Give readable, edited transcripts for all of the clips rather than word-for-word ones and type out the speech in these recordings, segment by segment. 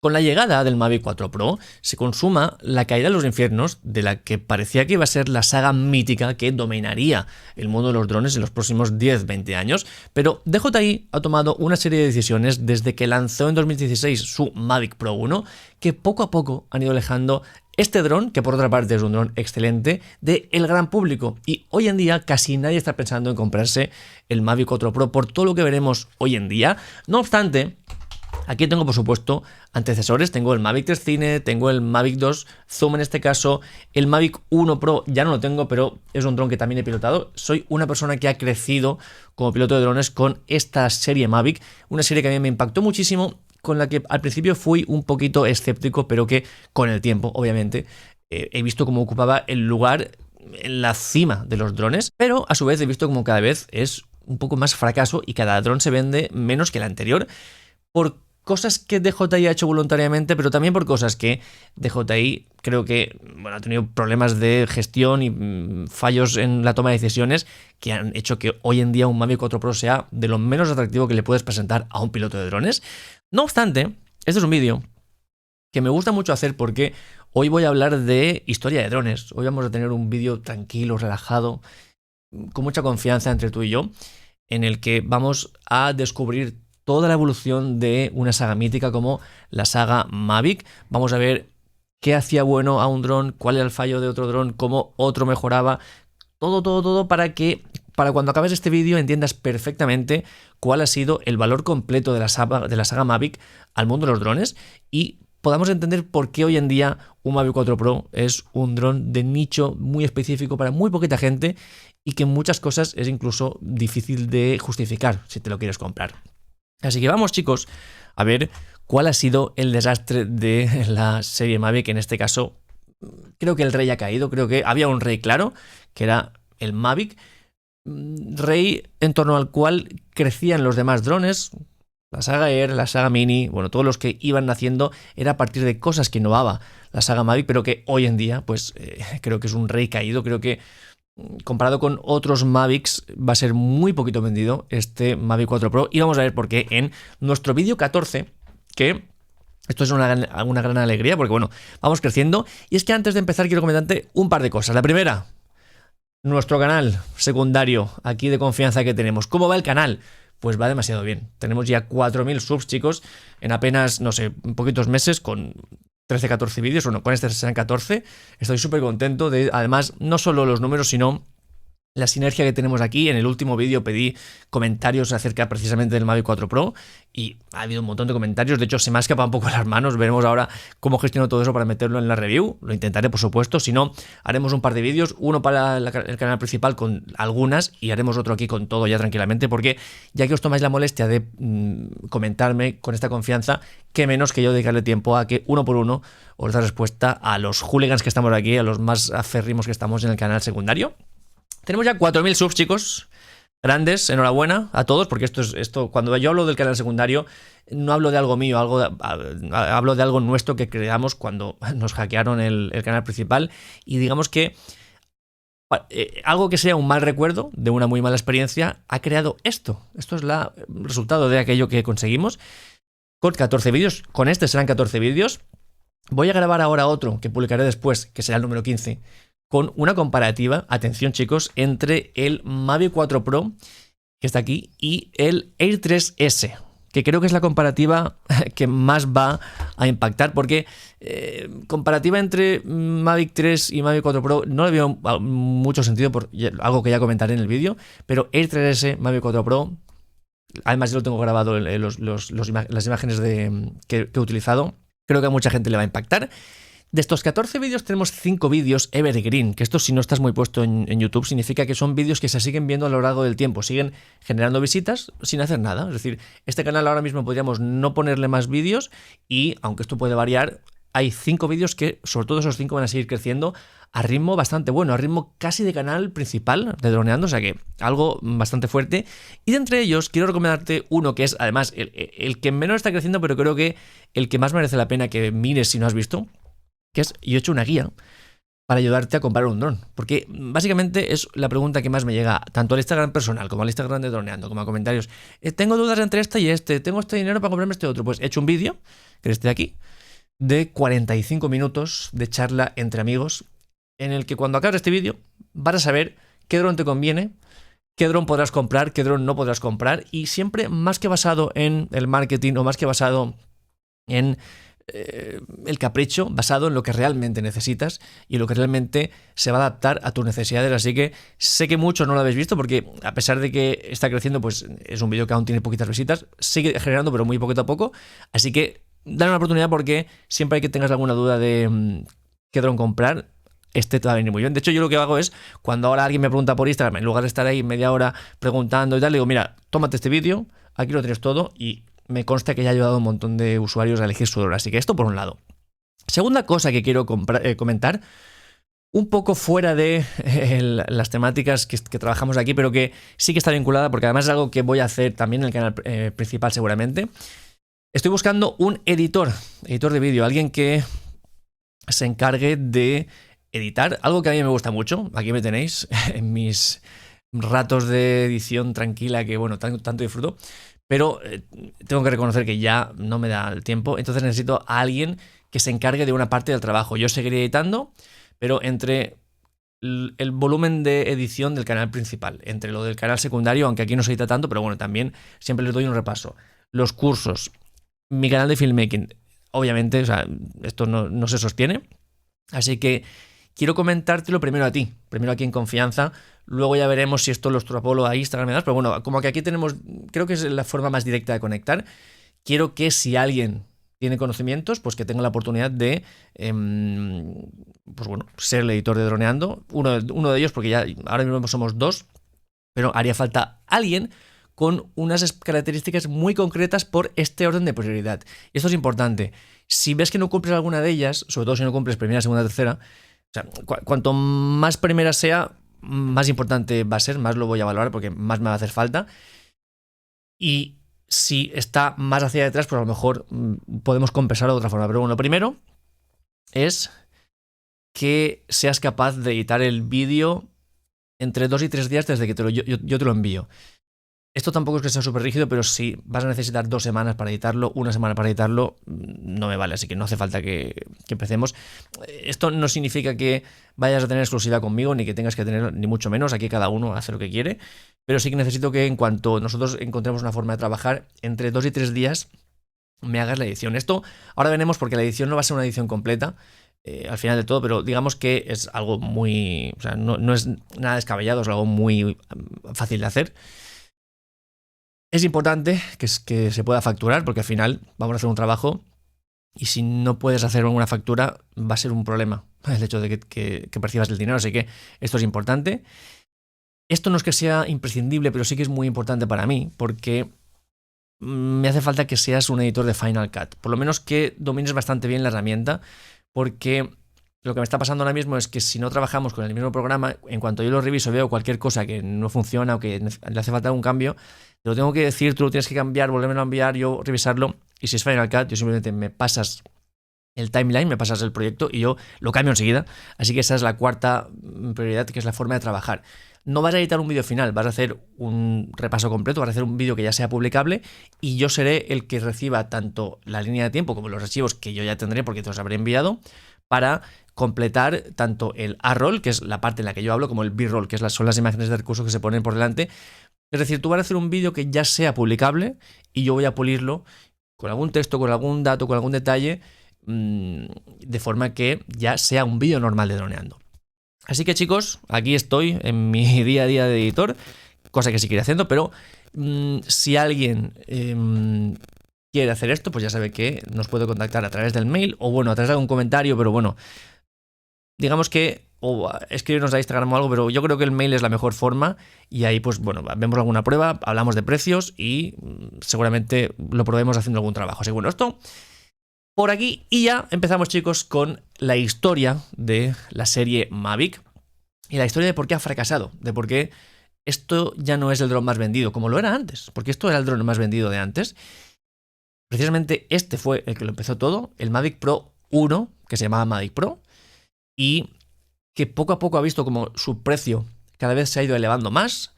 Con la llegada del Mavic 4 Pro se consuma la caída de los infiernos de la que parecía que iba a ser la saga mítica que dominaría el mundo de los drones en los próximos 10-20 años, pero DJI ha tomado una serie de decisiones desde que lanzó en 2016 su Mavic Pro 1 que poco a poco han ido alejando este dron, que por otra parte es un dron excelente, del gran público, y hoy en día casi nadie está pensando en comprarse el Mavic 4 Pro por todo lo que veremos hoy en día. No obstante, aquí tengo, por supuesto, antecesores. Tengo el Mavic 3 Cine, tengo el Mavic 2 Zoom en este caso, el Mavic 1 Pro ya no lo tengo, pero es un dron que también he pilotado. Soy una persona que ha crecido como piloto de drones con esta serie Mavic, una serie que a mí me impactó muchísimo, con la que al principio fui un poquito escéptico, pero que con el tiempo, obviamente, he visto cómo ocupaba el lugar en la cima de los drones, pero a su vez he visto como cada vez es un poco más fracaso y cada dron se vende menos que el anterior, por cosas que DJI ha hecho voluntariamente, pero también por cosas que DJI creo que ha tenido problemas de gestión y fallos en la toma de decisiones que han hecho que hoy en día un Mavic 4 Pro sea de lo menos atractivo que le puedes presentar a un piloto de drones. No obstante, este es un vídeo que me gusta mucho hacer porque hoy voy a hablar de historia de drones. Hoy vamos a tener un vídeo tranquilo, relajado, con mucha confianza entre tú y yo, en el que vamos a descubrir toda la evolución de una saga mítica como la saga Mavic. Vamos a ver qué hacía bueno a un dron, cuál era el fallo de otro dron, cómo otro mejoraba, todo para cuando acabes este vídeo entiendas perfectamente cuál ha sido el valor completo de la saga Mavic al mundo de los drones y podamos entender por qué hoy en día un Mavic 4 Pro es un dron de nicho muy específico para muy poquita gente y que en muchas cosas es incluso difícil de justificar si te lo quieres comprar. Así que vamos, chicos, a ver cuál ha sido el desastre de la serie Mavic. En este caso, creo que el rey ha caído. Creo que había un rey claro, que era el Mavic. Rey en torno al cual crecían los demás drones. La saga Air, la saga Mini, bueno, todos los que iban naciendo era a partir de cosas que innovaba la saga Mavic, pero que hoy en día, pues creo que es un rey caído. Creo que comparado con otros Mavics va a ser muy poquito vendido este Mavic 4 Pro y vamos a ver por qué en nuestro vídeo 14, que esto es una gran alegría porque bueno, vamos creciendo. Y es que antes de empezar quiero comentarte un par de cosas. La primera, nuestro canal secundario aquí de confianza que tenemos. ¿Cómo va el canal? Pues va demasiado bien. Tenemos ya 4.000 subs, chicos, en apenas, no sé, poquitos meses, con 13-14 vídeos, bueno, con este serán 14. Estoy súper contento de, además, no solo los números, sino la sinergia que tenemos aquí. En el último vídeo pedí comentarios acerca precisamente del Mavic 4 Pro y ha habido un montón de comentarios. De hecho, se me ha escapado un poco las manos. Veremos ahora cómo gestiono todo eso para meterlo en la review. Lo intentaré, por supuesto. Si no, haremos un par de vídeos. Uno para el canal principal con algunas y haremos otro aquí con todo ya tranquilamente, porque ya que os tomáis la molestia de comentarme con esta confianza, qué menos que yo dedicarle tiempo a que uno por uno os da respuesta a los hooligans que estamos aquí, a los más aférrimos que estamos en el canal secundario. Tenemos ya 4.000 subs, chicos. Grandes, enhorabuena a todos, porque esto cuando yo hablo del canal secundario, no hablo de algo mío, hablo de algo nuestro que creamos cuando nos hackearon el canal principal. Y digamos que algo que sea un mal recuerdo de una muy mala experiencia ha creado esto. Esto es el resultado de aquello que conseguimos con 14 vídeos. Con este serán 14 vídeos. Voy a grabar ahora otro que publicaré después, que será el número 15, con una comparativa, atención chicos, entre el Mavic 4 Pro, que está aquí, y el Air 3S, que creo que es la comparativa que más va a impactar, porque comparativa entre Mavic 3 y Mavic 4 Pro no le veo mucho sentido, por algo que ya comentaré en el vídeo, pero Air 3S, Mavic 4 Pro, además yo lo tengo grabado en las imágenes que he utilizado, creo que a mucha gente le va a impactar. De estos 14 vídeos tenemos 5 vídeos evergreen, que esto si no estás muy puesto en YouTube significa que son vídeos que se siguen viendo a lo largo del tiempo, siguen generando visitas sin hacer nada. Es decir, este canal ahora mismo podríamos no ponerle más vídeos y, aunque esto puede variar, hay 5 vídeos que, sobre todo esos 5 van a seguir creciendo a ritmo bastante bueno, a ritmo casi de canal principal de Droneando, o sea que algo bastante fuerte. Y de entre ellos quiero recomendarte uno que es además el que menos está creciendo, pero creo que el que más merece la pena que mires si no has visto, que es, yo he hecho una guía para ayudarte a comprar un dron, porque básicamente es la pregunta que más me llega tanto al Instagram personal como al Instagram de Droneando, como a comentarios. Tengo dudas entre esta y este, tengo este dinero para comprarme este otro. Pues he hecho un vídeo, que es este de aquí, de 45 minutos de charla entre amigos, en el que cuando acabes este vídeo vas a saber qué dron te conviene, qué dron podrás comprar, qué dron no podrás comprar, y siempre más que basado en el marketing o más que basado en el capricho, basado en lo que realmente necesitas y lo que realmente se va a adaptar a tus necesidades. Así que sé que muchos no lo habéis visto porque a pesar de que está creciendo, pues es un vídeo que aún tiene poquitas visitas, sigue generando pero muy poquito a poco, así que dale una oportunidad porque siempre hay que tengas alguna duda de qué dron comprar, este te va a venir muy bien. De hecho, yo lo que hago es, cuando ahora alguien me pregunta por Instagram, en lugar de estar ahí media hora preguntando y tal, le digo, mira, tómate este vídeo, aquí lo tienes todo, y me consta que ya ha ayudado a un montón de usuarios a elegir su dron. Así que esto por un lado. Segunda cosa que quiero comentar, un poco fuera de las temáticas que trabajamos aquí, pero que sí que está vinculada, porque además es algo que voy a hacer también en el canal principal seguramente. Estoy buscando un editor de vídeo, alguien que se encargue de editar, algo que a mí me gusta mucho. Aquí me tenéis en mis ratos de edición tranquila que, bueno, tanto disfruto. Pero tengo que reconocer que ya no me da el tiempo, entonces necesito a alguien que se encargue de una parte del trabajo. Yo seguiré editando, pero entre el volumen de edición del canal principal, entre lo del canal secundario, aunque aquí no se edita tanto, pero bueno, también siempre les doy un repaso. Los cursos, mi canal de filmmaking, obviamente, o sea, esto no se sostiene, así que quiero comentártelo primero a ti, primero aquí en confianza. Luego ya veremos si esto lo extrapolo a Instagram y demás, pero bueno, como que aquí tenemos, creo que es la forma más directa de conectar. Quiero que si alguien tiene conocimientos, pues que tenga la oportunidad de, pues bueno, ser el editor de Droneando. Uno de ellos, porque ya ahora mismo somos dos, pero haría falta alguien con unas características muy concretas por este orden de prioridad. Y esto es importante. Si ves que no cumples alguna de ellas, sobre todo si no cumples primera, segunda, tercera, o sea, cuanto más primera sea, más importante va a ser, más lo voy a valorar porque más me va a hacer falta. Y si está más hacia detrás, pues a lo mejor podemos compensarlo de otra forma. Pero bueno, lo primero es que seas capaz de editar el vídeo entre 2 y 3 días desde que yo te lo envío. Esto tampoco es que sea súper rígido, pero si vas a necesitar 2 semanas para editarlo, 1 semana para editarlo, no me vale, así que no hace falta que empecemos. Esto no significa que vayas a tener exclusividad conmigo, ni que tengas que tener, ni mucho menos, aquí cada uno hace lo que quiere, pero sí que necesito que en cuanto nosotros encontremos una forma de trabajar, entre 2 y 3 días me hagas la edición. Esto ahora veremos porque la edición no va a ser una edición completa, al final de todo, pero digamos que es algo muy, o sea, no es nada descabellado, es algo muy fácil de hacer. Es importante que se pueda facturar porque al final vamos a hacer un trabajo y si no puedes hacer una factura va a ser un problema el hecho de que percibas el dinero, así que esto es importante. Esto no es que sea imprescindible, pero sí que es muy importante para mí porque me hace falta que seas un editor de Final Cut, por lo menos que domines bastante bien la herramienta, porque lo que me está pasando ahora mismo es que si no trabajamos con el mismo programa, en cuanto yo lo reviso veo cualquier cosa que no funciona o que le hace falta un cambio, te lo tengo que decir, tú lo tienes que cambiar, volverme a enviar, yo revisarlo, y si es Final Cut, yo simplemente me pasas el timeline, me pasas el proyecto y yo lo cambio enseguida. Así que esa es la cuarta prioridad, que es la forma de trabajar. No vas a editar un vídeo final, vas a hacer un repaso completo, vas a hacer un vídeo que ya sea publicable y yo seré el que reciba tanto la línea de tiempo como los archivos que yo ya tendré porque te los habré enviado para completar tanto el A-roll, que es la parte en la que yo hablo, como el B-roll, que son las imágenes de recursos que se ponen por delante. Es decir, tú vas a hacer un vídeo que ya sea publicable y yo voy a pulirlo con algún texto, con algún dato, con algún detalle, de forma que ya sea un vídeo normal de Droneando. Así que chicos, aquí estoy en mi día a día de editor, cosa que seguiré haciendo, pero si alguien quiere hacer esto, pues ya sabe que nos puede contactar a través del mail o bueno, a través de algún comentario, pero bueno, digamos que o escribirnos a Instagram o algo, pero yo creo que el mail es la mejor forma y ahí pues bueno, vemos alguna prueba, hablamos de precios y seguramente lo probemos haciendo algún trabajo. Así que bueno, esto por aquí y ya empezamos chicos con la historia de la serie Mavic y la historia de por qué ha fracasado, de por qué esto ya no es el dron más vendido como lo era antes, porque esto era el dron más vendido de antes. Precisamente este fue el que lo empezó todo, el Mavic Pro 1, que se llamaba Mavic Pro, y que poco a poco ha visto como su precio cada vez se ha ido elevando más,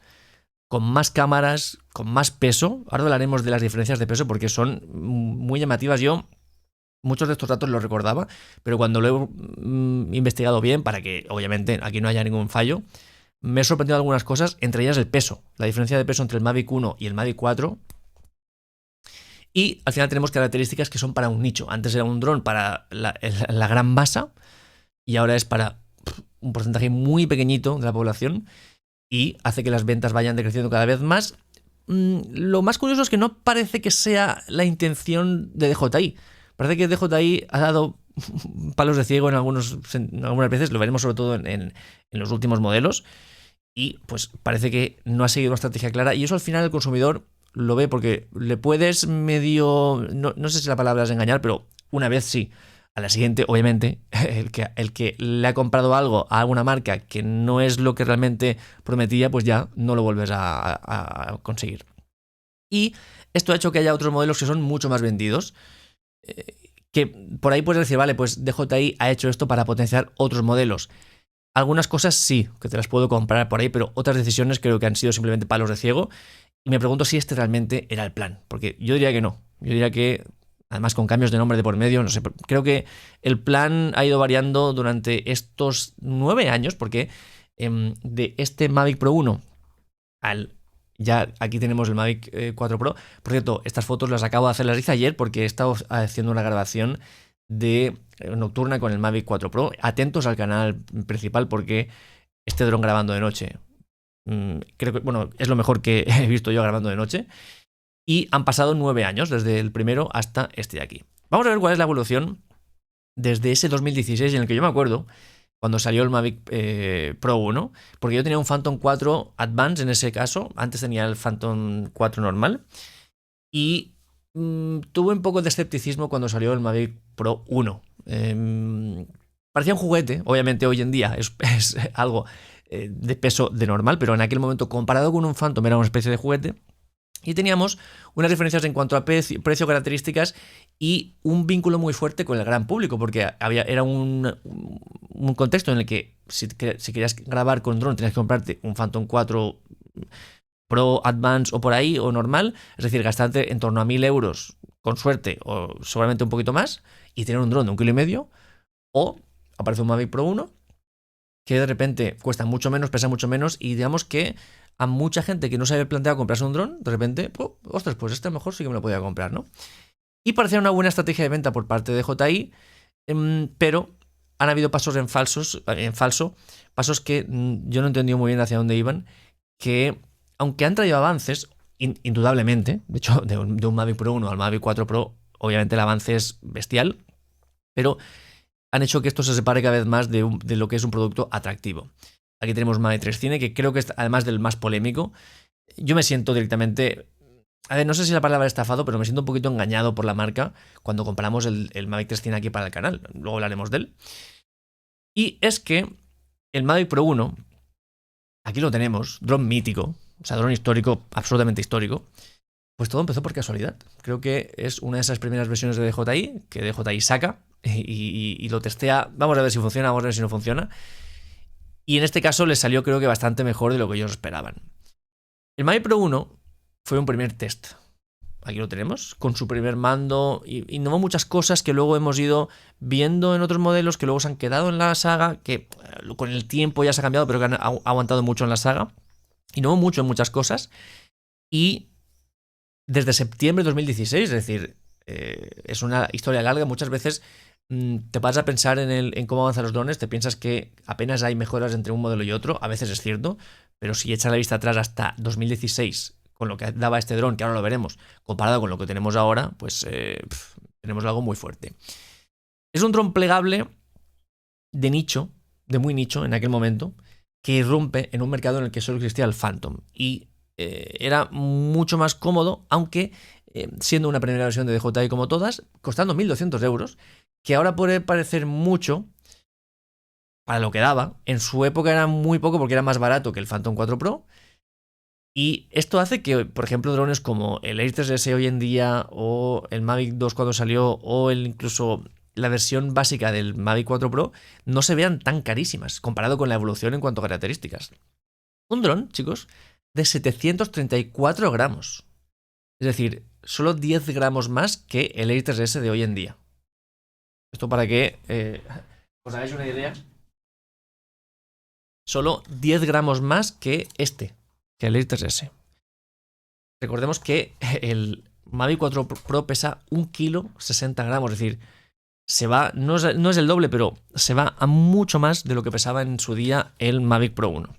con más cámaras, con más peso. Ahora hablaremos de las diferencias de peso porque son muy llamativas. Yo muchos de estos datos los recordaba, pero cuando lo he investigado bien, para que obviamente aquí no haya ningún fallo, me he sorprendido algunas cosas, entre ellas el peso. La diferencia de peso entre el Mavic 1 y el Mavic 4. Y al final tenemos características que son para un nicho. Antes era un dron para la gran masa y ahora es para un porcentaje muy pequeñito de la población y hace que las ventas vayan decreciendo cada vez más. Lo más curioso es que no parece que sea la intención de DJI. Parece que DJI ha dado palos de ciego en algunas veces, lo veremos sobre todo en los últimos modelos, y pues parece que no ha seguido una estrategia clara, y eso al final el consumidor lo ve porque le puedes medio, no sé si la palabra es engañar, pero una vez sí. A la siguiente, obviamente, el que le ha comprado algo a alguna marca que no es lo que realmente prometía, pues ya no lo vuelves a conseguir. Y esto ha hecho que haya otros modelos que son mucho más vendidos, que por ahí puedes decir, vale, pues DJI ha hecho esto para potenciar otros modelos. Algunas cosas sí, que te las puedo comprar por ahí, pero otras decisiones creo que han sido simplemente palos de ciego. Y me pregunto si este realmente era el plan, porque yo diría que no. Yo diría que, además con cambios de nombre de por medio, no sé, creo que el plan ha ido variando durante estos 9 años, porque de este Mavic Pro 1 al... Ya aquí tenemos el Mavic 4 Pro. Por cierto, estas fotos las acabo de hacer, las hice ayer porque he estado haciendo una grabación de nocturna con el Mavic 4 Pro. Atentos al canal principal porque este dron grabando de noche, creo que, bueno, es lo mejor que he visto yo grabando de noche. Y han pasado 9 años desde el primero hasta este de aquí. Vamos a ver cuál es la evolución desde ese 2016 en el que yo me acuerdo cuando salió el Mavic Pro 1, porque yo tenía un Phantom 4 Advance en ese caso, antes tenía el Phantom 4 normal, y tuve un poco de escepticismo cuando salió el Mavic Pro 1. Parecía un juguete, obviamente hoy en día es algo de peso de normal, pero en aquel momento comparado con un Phantom era una especie de juguete. Y teníamos unas diferencias en cuanto a precio, características y un vínculo muy fuerte con el gran público, porque era un contexto en el que si querías grabar con dron tenías que comprarte un Phantom 4 Pro Advance o por ahí, o normal, es decir, gastarte en torno a 1.000 euros, con suerte, o seguramente un poquito más, y tener un dron de 1,5 kg, o aparece un Mavic Pro 1, que de repente cuesta mucho menos, pesa mucho menos, y digamos que a mucha gente que no se había planteado comprarse un dron, de repente, ostras, pues este a lo mejor sí que me lo podía comprar, ¿no? Y parecía una buena estrategia de venta por parte de DJI, pero han habido pasos en falso, pasos que yo no he entendido muy bien hacia dónde iban, que aunque han traído avances, indudablemente, de hecho, de un Mavic Pro 1 al Mavic 4 Pro, obviamente el avance es bestial, pero han hecho que esto se separe cada vez más de lo que es un producto atractivo. Aquí tenemos Mavic 3 Cine, que creo que es, además del más polémico, yo me siento directamente... A ver, no sé si la palabra es estafado, pero me siento un poquito engañado por la marca cuando compramos el Mavic 3 Cine aquí para el canal. Luego hablaremos de él. Y es que el Mavic Pro 1, aquí lo tenemos, dron mítico, o sea, dron histórico, absolutamente histórico, pues todo empezó por casualidad. Creo que es una de esas primeras versiones de DJI, que DJI saca y lo testea. Vamos a ver si funciona, vamos a ver si no funciona. Y en este caso les salió creo que bastante mejor de lo que ellos esperaban. El Mavic Pro 1 fue un primer test. Aquí lo tenemos, con su primer mando. Innovó muchas cosas que luego hemos ido viendo en otros modelos, que luego se han quedado en la saga, que con el tiempo ya se ha cambiado, pero que han aguantado mucho en la saga. Innovó mucho en muchas cosas. Y desde septiembre de 2016, es decir, es una historia larga, muchas veces... te vas a pensar en cómo avanzan los drones, te piensas que apenas hay mejoras entre un modelo y otro, a veces es cierto, pero si echas la vista atrás hasta 2016, con lo que daba este dron, que ahora lo veremos, comparado con lo que tenemos ahora, pues tenemos algo muy fuerte. Es un dron plegable de nicho, de muy nicho en aquel momento, que irrumpe en un mercado en el que solo existía el Phantom, y era mucho más cómodo, aunque siendo una primera versión de DJI como todas, costando 1.200 euros, que ahora puede parecer mucho para lo que daba. En su época era muy poco porque era más barato que el Phantom 4 Pro. Y esto hace que, por ejemplo, drones como el Air 3S hoy en día, o el Mavic 2 cuando salió, o incluso la versión básica del Mavic 4 Pro, no se vean tan carísimas, comparado con la evolución en cuanto a características. Un dron, chicos, de 734 gramos. Es decir, solo 10 gramos más que el Air 3S de hoy en día. Esto para que os hagáis una idea. Solo 10 gramos más que que el Air 3S. Recordemos que el Mavic 4 Pro pesa 1 kilo 60 gramos, es decir, se va, no es el doble, pero se va a mucho más de lo que pesaba en su día el Mavic Pro 1.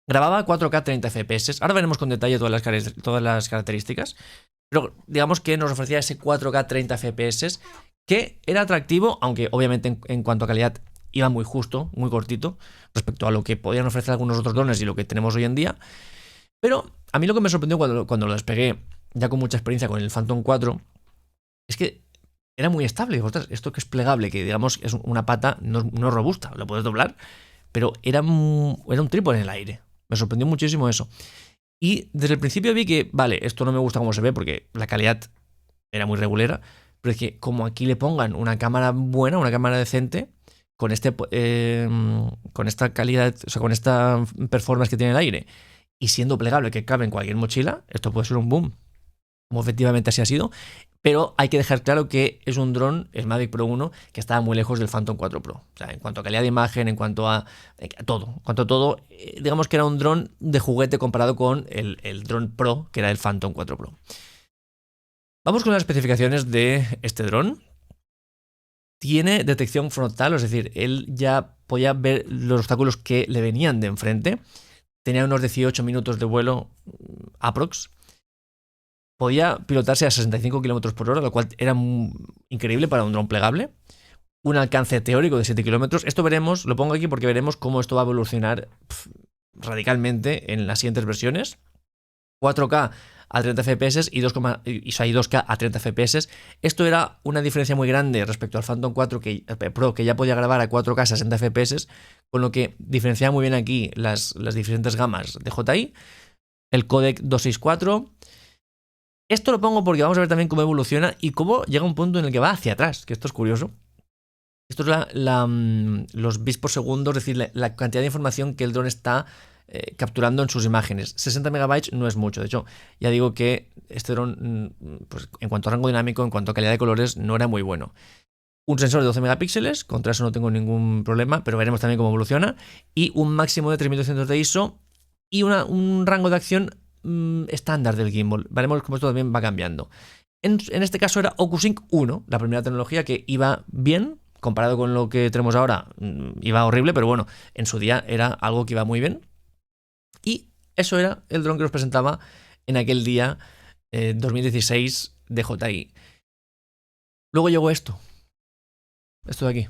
Grababa 4K 30 FPS, ahora veremos con detalle todas las características, pero digamos que nos ofrecía ese 4K 30 FPS que era atractivo, aunque obviamente en cuanto a calidad iba muy justo, muy cortito, respecto a lo que podían ofrecer algunos otros drones y lo que tenemos hoy en día. Pero a mí lo que me sorprendió cuando lo despegué, ya con mucha experiencia con el Phantom 4, es que era muy estable. Digo, ostras, esto que es plegable, que digamos es una pata no es robusta, lo puedes doblar, pero era un trípode en el aire. Me sorprendió muchísimo eso. Y desde el principio vi que, vale, esto no me gusta cómo se ve porque la calidad era muy regulera, pero es que como aquí le pongan una cámara buena, una cámara decente, con esta calidad, o sea, con esta performance que tiene el aire, y siendo plegable que cabe en cualquier mochila, esto puede ser un boom. Como efectivamente así ha sido. Pero hay que dejar claro que es un dron, el Mavic Pro 1, que estaba muy lejos del Phantom 4 Pro. O sea, en cuanto a calidad de imagen, en cuanto a todo, digamos que era un dron de juguete comparado con el dron Pro, que era el Phantom 4 Pro. Vamos con las especificaciones de este dron. Tiene detección frontal, es decir, él ya podía ver los obstáculos que le venían de enfrente. Tenía unos 18 minutos de vuelo aprox. Podía pilotarse a 65 km por hora, lo cual era increíble para un dron plegable. Un alcance teórico de 7 km. Esto veremos, lo pongo aquí porque veremos cómo esto va a evolucionar radicalmente en las siguientes versiones. 4K a 30 FPS y 2K a 30 FPS. Esto era una diferencia muy grande respecto al Phantom 4 Pro, que ya podía grabar a 4K a 60 FPS, con lo que diferenciaba muy bien aquí las diferentes gamas de JI. El codec 264. Esto lo pongo porque vamos a ver también cómo evoluciona y cómo llega un punto en el que va hacia atrás, que esto es curioso. Esto es los bits por segundo, es decir, la cantidad de información que el dron está capturando en sus imágenes. 60 megabytes no es mucho, de hecho, ya digo que este dron, pues, en cuanto a rango dinámico, en cuanto a calidad de colores, no era muy bueno. Un sensor de 12 megapíxeles, contra eso no tengo ningún problema, pero veremos también cómo evoluciona. Y un máximo de 3200 de ISO y un rango de acción estándar del gimbal. Veremos cómo esto también va cambiando. En este caso era OcuSync 1, la primera tecnología que iba bien, comparado con lo que tenemos ahora, iba horrible, pero bueno, en su día era algo que iba muy bien. Y eso era el dron que nos presentaba en aquel día 2016 de JI. Luego llegó esto de aquí.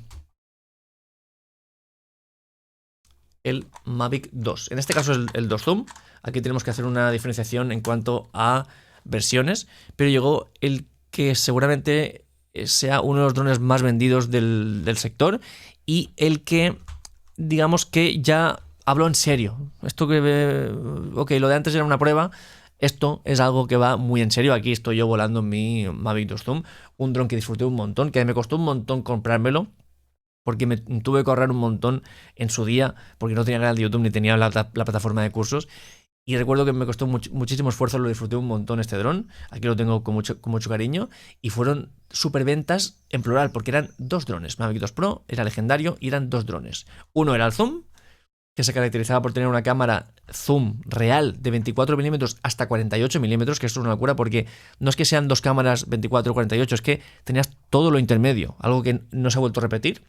El Mavic 2. En este caso es el 2 Zoom. Aquí tenemos que hacer una diferenciación en cuanto a versiones, pero llegó el que seguramente sea uno de los drones más vendidos del sector y el que, digamos que ya habló en serio. Esto que, ok, lo de antes era una prueba, esto es algo que va muy en serio. Aquí estoy yo volando en mi Mavic 2 Zoom, un dron que disfruté un montón, que me costó un montón comprármelo, porque me tuve que ahorrar un montón en su día, porque no tenía canal de YouTube ni tenía la plataforma de cursos. Y recuerdo que me costó muchísimo esfuerzo, lo disfruté un montón este dron. Aquí lo tengo con mucho cariño. Y fueron superventas en plural, porque eran dos drones. Mavic 2 Pro era legendario y eran dos drones. Uno era el zoom, que se caracterizaba por tener una cámara zoom real de 24 milímetros hasta 48 milímetros, que esto es una locura porque no es que sean dos cámaras 24 o 48, es que tenías todo lo intermedio, algo que no se ha vuelto a repetir.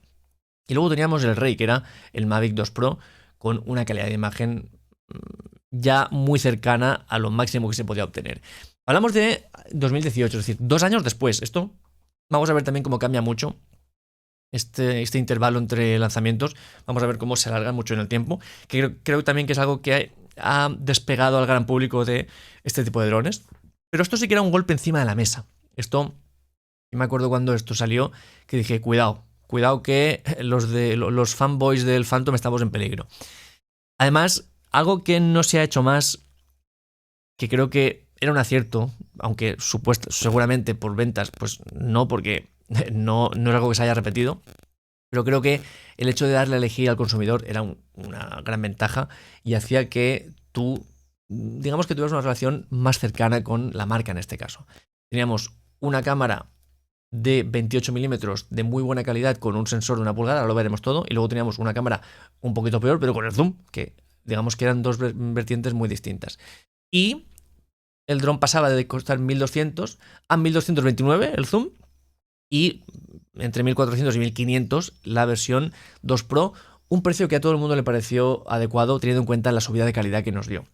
Y luego teníamos el rey, que era el Mavic 2 Pro, con una calidad de imagen ya muy cercana a lo máximo que se podía obtener. Hablamos de 2018, es decir, 2 años después. Esto vamos a ver también cómo cambia mucho este intervalo entre lanzamientos. Vamos a ver cómo se alarga mucho en el tiempo, que creo también que es algo que ha despegado al gran público de este tipo de drones. Pero esto sí que era un golpe encima de la mesa. Esto, yo me acuerdo cuando esto salió, que dije, cuidado que los fanboys del Phantom estamos en peligro. Además, algo que no se ha hecho más, que creo que era un acierto, aunque seguramente por ventas, pues no, porque no es algo que se haya repetido, pero creo que el hecho de darle a elegir al consumidor era una gran ventaja y hacía que tú, digamos que tuvieras una relación más cercana con la marca en este caso. Teníamos una cámara de 28 milímetros de muy buena calidad con un sensor de 1 pulgada, ahora lo veremos todo, y luego teníamos una cámara un poquito peor, pero con el zoom, que digamos que eran dos vertientes muy distintas. Y el dron pasaba de costar 1200 a 1229 el zoom, y entre 1400 y 1500 la versión 2 Pro, un precio que a todo el mundo le pareció adecuado teniendo en cuenta la subida de calidad que nos dio.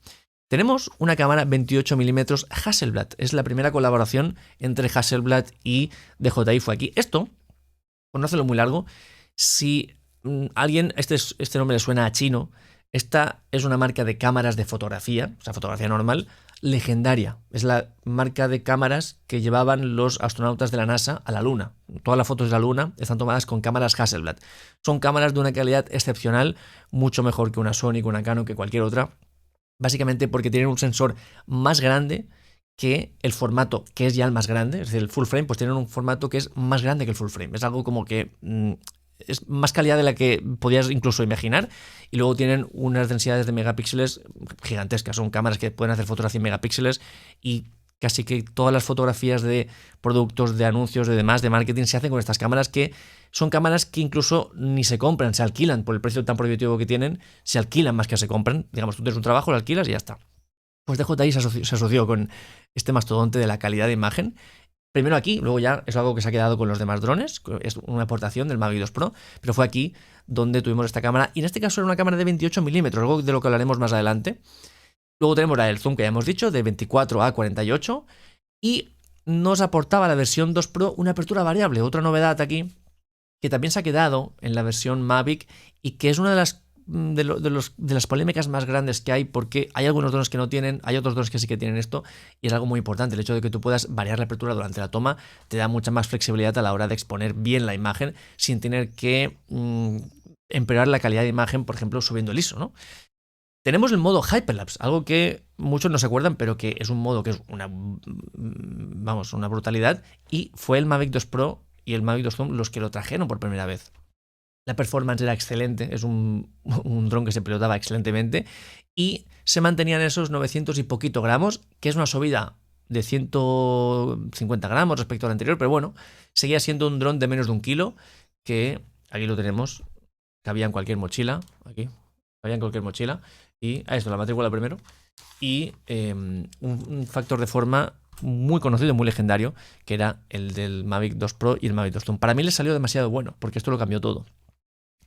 Tenemos una cámara 28 milímetros Hasselblad, es la primera colaboración entre Hasselblad y DJI fue aquí. Esto, por no hacerlo muy largo, si alguien, este nombre le suena a chino, esta es una marca de cámaras de fotografía, o sea, fotografía normal, legendaria. Es la marca de cámaras que llevaban los astronautas de la NASA a la Luna. Todas las fotos de la Luna están tomadas con cámaras Hasselblad. Son cámaras de una calidad excepcional, mucho mejor que una Sony, que una Canon, que cualquier otra. Básicamente porque tienen un sensor más grande que el formato, que es ya el más grande, es decir, el full frame, pues tienen un formato que es más grande que el full frame. Es algo como que es más calidad de la que podías incluso imaginar. Y luego tienen unas densidades de megapíxeles gigantescas. Son cámaras que pueden hacer fotos a 100 megapíxeles y casi que todas las fotografías de productos, de anuncios, de demás, de marketing se hacen con estas cámaras, que son cámaras que incluso ni se compran, se alquilan por el precio tan prohibitivo que tienen, se alquilan más que se compran. Digamos, tú tienes un trabajo, lo alquilas y ya está. Pues DJI se asoció con este mastodonte de la calidad de imagen. Primero aquí, luego ya es algo que se ha quedado con los demás drones, es una aportación del Mavic 2 Pro, pero fue aquí donde tuvimos esta cámara, y en este caso era una cámara de 28 milímetros, algo de lo que hablaremos más adelante. Luego tenemos la del zoom que ya hemos dicho, de 24 a 48, y nos aportaba la versión 2 Pro una apertura variable, otra novedad aquí, que también se ha quedado en la versión Mavic y que es una de las polémicas más grandes que hay, porque hay algunos drones que no tienen, hay otros drones que sí que tienen esto, y es algo muy importante. El hecho de que tú puedas variar la apertura durante la toma te da mucha más flexibilidad a la hora de exponer bien la imagen sin tener que empeorar la calidad de imagen, por ejemplo, subiendo el ISO, ¿no? Tenemos el modo Hyperlapse, algo que muchos no se acuerdan, pero que es un modo que es una brutalidad, y fue el Mavic 2 Pro y el Mavic 2 Zoom los que lo trajeron por primera vez. La performance era excelente, es un dron que se pilotaba excelentemente y se mantenían esos 900 y poquito gramos, que es una subida de 150 gramos respecto al anterior, pero bueno, seguía siendo un dron de menos de 1 kilo, que aquí lo tenemos, cabía en cualquier mochila, aquí, cabía en cualquier mochila, y a esto, la matrícula primero, y un factor de forma muy conocido, muy legendario, que era el del Mavic 2 Pro y el Mavic 2 Zoom. Para mí le salió demasiado bueno, porque esto lo cambió todo.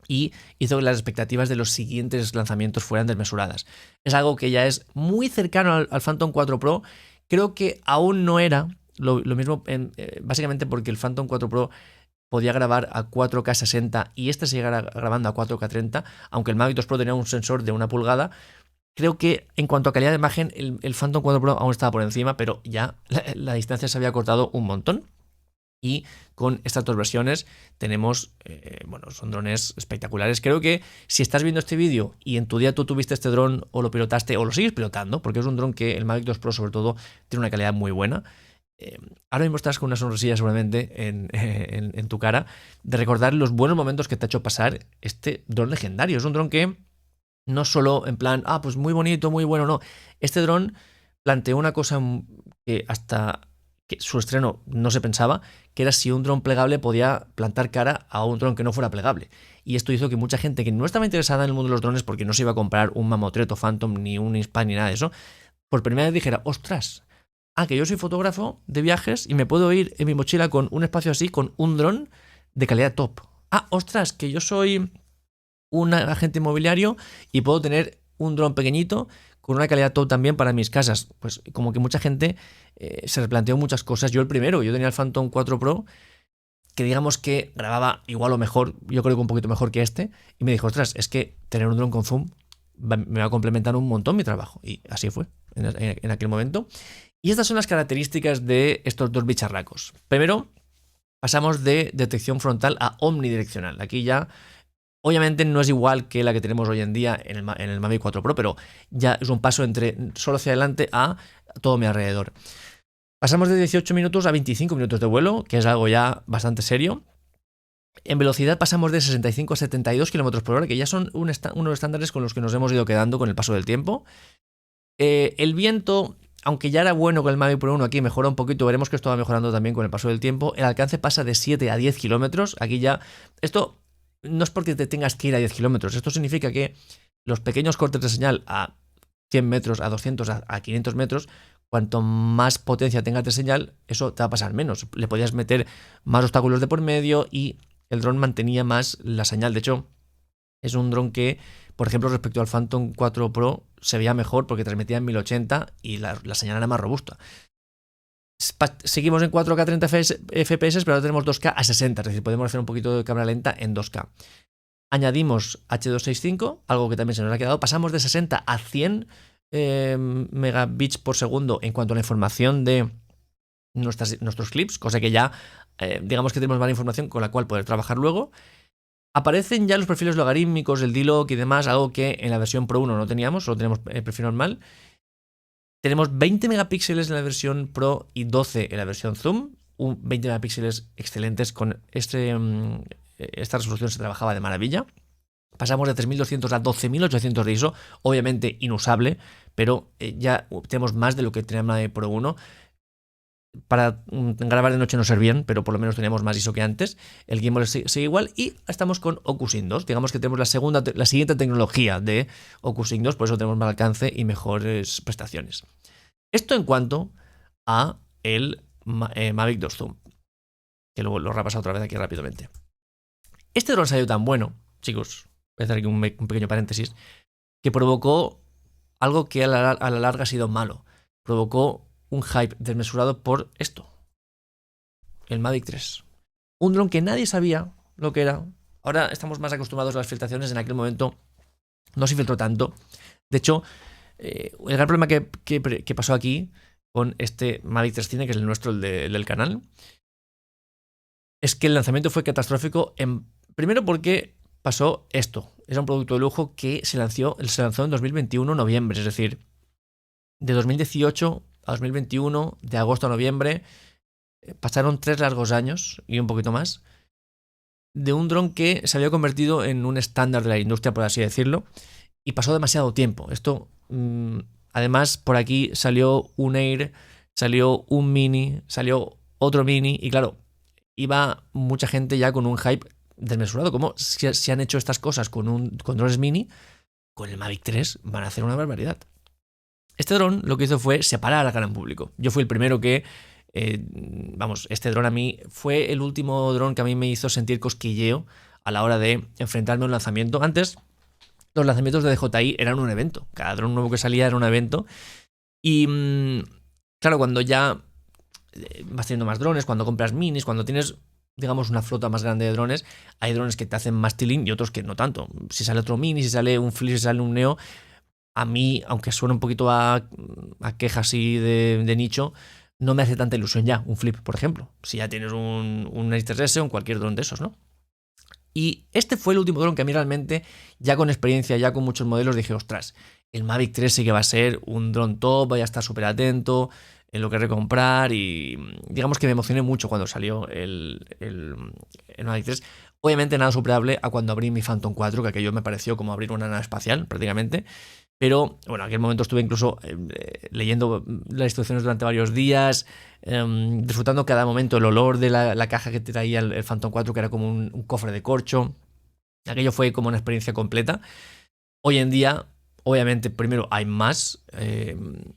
Y hizo que las expectativas de los siguientes lanzamientos fueran desmesuradas. Es algo que ya es muy cercano al Phantom 4 Pro. Creo que aún no era lo mismo, básicamente porque el Phantom 4 Pro podía grabar a 4K 60 y este seguía grabando a 4K 30, aunque el Mavic 2 Pro tenía un sensor de 1 pulgada. Creo que en cuanto a calidad de imagen, el Phantom 4 Pro aún estaba por encima, pero ya la distancia se había cortado un montón. Y con estas dos versiones tenemos, son drones espectaculares. Creo que si estás viendo este vídeo y en tu día tú tuviste este dron o lo pilotaste o lo sigues pilotando, porque es un dron que el Mavic 2 Pro sobre todo tiene una calidad muy buena, ahora mismo estás con una sonrisilla seguramente en tu cara de recordar los buenos momentos que te ha hecho pasar este dron legendario. Es un dron que no solo en plan, pues muy bonito, muy bueno, no. Este dron planteó una cosa que hasta que su estreno no se pensaba, que era si un dron plegable podía plantar cara a un dron que no fuera plegable. Y esto hizo que mucha gente que no estaba interesada en el mundo de los drones, porque no se iba a comprar un Mammoth Phantom, ni un Inspire, ni nada de eso, por primera vez dijera, ostras, que yo soy fotógrafo de viajes y me puedo ir en mi mochila con un espacio así, con un dron de calidad top. Ostras, que yo soy un agente inmobiliario y puedo tener un dron pequeñito con una calidad top también para mis casas. Pues como que mucha gente se replanteó muchas cosas. Yo el primero, yo tenía el Phantom 4 Pro, que digamos que grababa igual o mejor, yo creo que un poquito mejor que este, y me dijo, ostras, es que tener un dron con zoom me va a complementar un montón mi trabajo. Y así fue en aquel momento. Y estas son las características de estos dos bicharracos. Primero, pasamos de detección frontal a omnidireccional. Aquí ya, obviamente no es igual que la que tenemos hoy en día en el Mavic 4 Pro, pero ya es un paso entre solo hacia adelante a todo mi alrededor. Pasamos de 18 minutos a 25 minutos de vuelo, que es algo ya bastante serio. En velocidad pasamos de 65 a 72 km por hora, que ya son unos estándares con los que nos hemos ido quedando con el paso del tiempo. El viento aunque ya era bueno con el Mavic Pro 1, aquí mejora un poquito, veremos que esto va mejorando también con el paso del tiempo. El alcance pasa de 7 a 10 kilómetros. Aquí ya, esto no es porque te tengas que ir a 10 kilómetros, esto significa que los pequeños cortes de señal a 100 metros, a 200, a 500 metros, cuanto más potencia tengas de señal, eso te va a pasar menos. Le podías meter más obstáculos de por medio y el dron mantenía más la señal. De hecho, es un dron que, por ejemplo, respecto al Phantom 4 Pro, se veía mejor porque transmitía en 1080 y la señal era más robusta. Seguimos en 4K 30 FPS, pero ahora tenemos 2K a 60, es decir, podemos hacer un poquito de cámara lenta en 2K. Añadimos H265, algo que también se nos ha quedado. Pasamos de 60 a 100 megabits por segundo en cuanto a la información de nuestros clips, cosa que ya, digamos que tenemos más información con la cual poder trabajar luego. Aparecen ya los perfiles logarítmicos, el D-Log y demás, algo que en la versión Pro 1 no teníamos, solo tenemos perfil normal. Tenemos 20 megapíxeles en la versión Pro y 12 en la versión Zoom. 20 megapíxeles excelentes. Con esta resolución se trabajaba de maravilla. Pasamos de 3200 a 12800 de ISO. Obviamente inusable, pero ya tenemos más de lo que tenía en la Pro 1. Para grabar de noche no servían, pero por lo menos teníamos más ISO que antes. El gimbal sigue igual y estamos con OcuSync 2. Digamos que tenemos la siguiente tecnología de OcuSync 2, por eso tenemos más alcance y mejores prestaciones. Esto en cuanto a el Mavic 2 Zoom, que lo repasado otra vez aquí rápidamente. Este dron salió tan bueno, chicos, voy a hacer aquí un pequeño paréntesis, que provocó algo que a la larga ha sido malo. Provocó un hype desmesurado por esto. El Mavic 3. Un dron que nadie sabía lo que era. Ahora estamos más acostumbrados a las filtraciones. En aquel momento no se filtró tanto. De hecho, el gran problema que pasó aquí con este Mavic 3 Cine, que es el nuestro, el del canal, es que el lanzamiento fue catastrófico. Primero porque pasó esto. Era un producto de lujo que se lanzó en 2021, noviembre. Es decir, de 2018 a 2021, de agosto a noviembre, pasaron 3 largos años y un poquito más de un dron que se había convertido en un estándar de la industria, por así decirlo, y pasó demasiado tiempo. Esto, además, por aquí salió un Air, salió un Mini, salió otro Mini, y claro, iba mucha gente ya con un hype desmesurado. Como si han hecho estas cosas con drones Mini, con el Mavic 3 van a hacer una barbaridad. Este dron lo que hizo fue separar al gran público. Yo fui el primero que, este dron a mí fue el último dron que a mí me hizo sentir cosquilleo a la hora de enfrentarme a un lanzamiento. Antes, los lanzamientos de DJI eran un evento. Cada dron nuevo que salía era un evento. Y claro, cuando ya vas teniendo más drones, cuando compras minis, cuando tienes, digamos, una flota más grande de drones, hay drones que te hacen más tilín y otros que no tanto. Si sale otro mini, si sale un Flip, si sale un Neo, a mí, aunque suena un poquito a queja así de nicho, no me hace tanta ilusión ya un Flip, por ejemplo. Si ya tienes un X3S o cualquier dron de esos, ¿no? Y este fue el último dron que a mí realmente, ya con experiencia, ya con muchos modelos, dije, ostras, el Mavic 3 sí que va a ser un dron top, voy a estar súper atento en lo que recomprar, y digamos que me emocioné mucho cuando salió el Mavic 3. Obviamente nada superable a cuando abrí mi Phantom 4, que aquello me pareció como abrir una nave espacial prácticamente. Pero bueno, en aquel momento estuve incluso leyendo las instrucciones durante varios días, disfrutando cada momento el olor de la caja que traía el Phantom 4, que era como un cofre de corcho. Aquello fue como una experiencia completa. Hoy en día, obviamente, primero hay más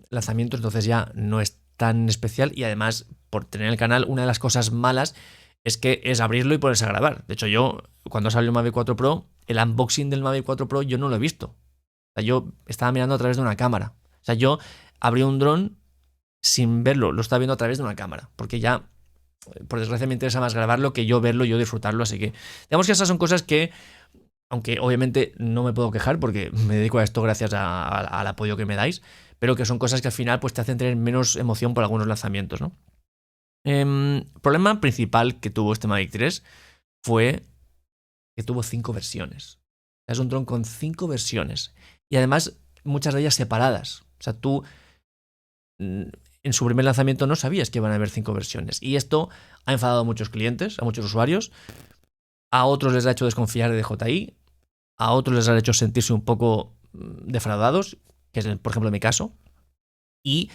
lanzamientos, entonces ya no es tan especial, y además, por tener el canal, una de las cosas malas es abrirlo y ponerse a grabar. De hecho, yo, cuando salió el Mavic 4 Pro, el unboxing del Mavic 4 Pro yo no lo he visto. Yo estaba mirando a través de una cámara. O sea, yo abrí un dron sin verlo, lo estaba viendo a través de una cámara, porque ya, por desgracia, me interesa más grabarlo que yo verlo, yo disfrutarlo. Así que, digamos que esas son cosas que, aunque obviamente no me puedo quejar porque me dedico a esto gracias al apoyo que me dais, pero que son cosas que al final pues te hacen tener menos emoción por algunos lanzamientos, ¿no? Problema principal que tuvo este Mavic 3 fue que tuvo 5 versiones. Es un dron con 5 versiones. Y además, muchas de ellas separadas. O sea, tú en su primer lanzamiento no sabías que iban a haber 5 versiones. Y esto ha enfadado a muchos clientes, a muchos usuarios. A otros les ha hecho desconfiar de DJI. A otros les ha hecho sentirse un poco defraudados, que es, por ejemplo, mi caso. Y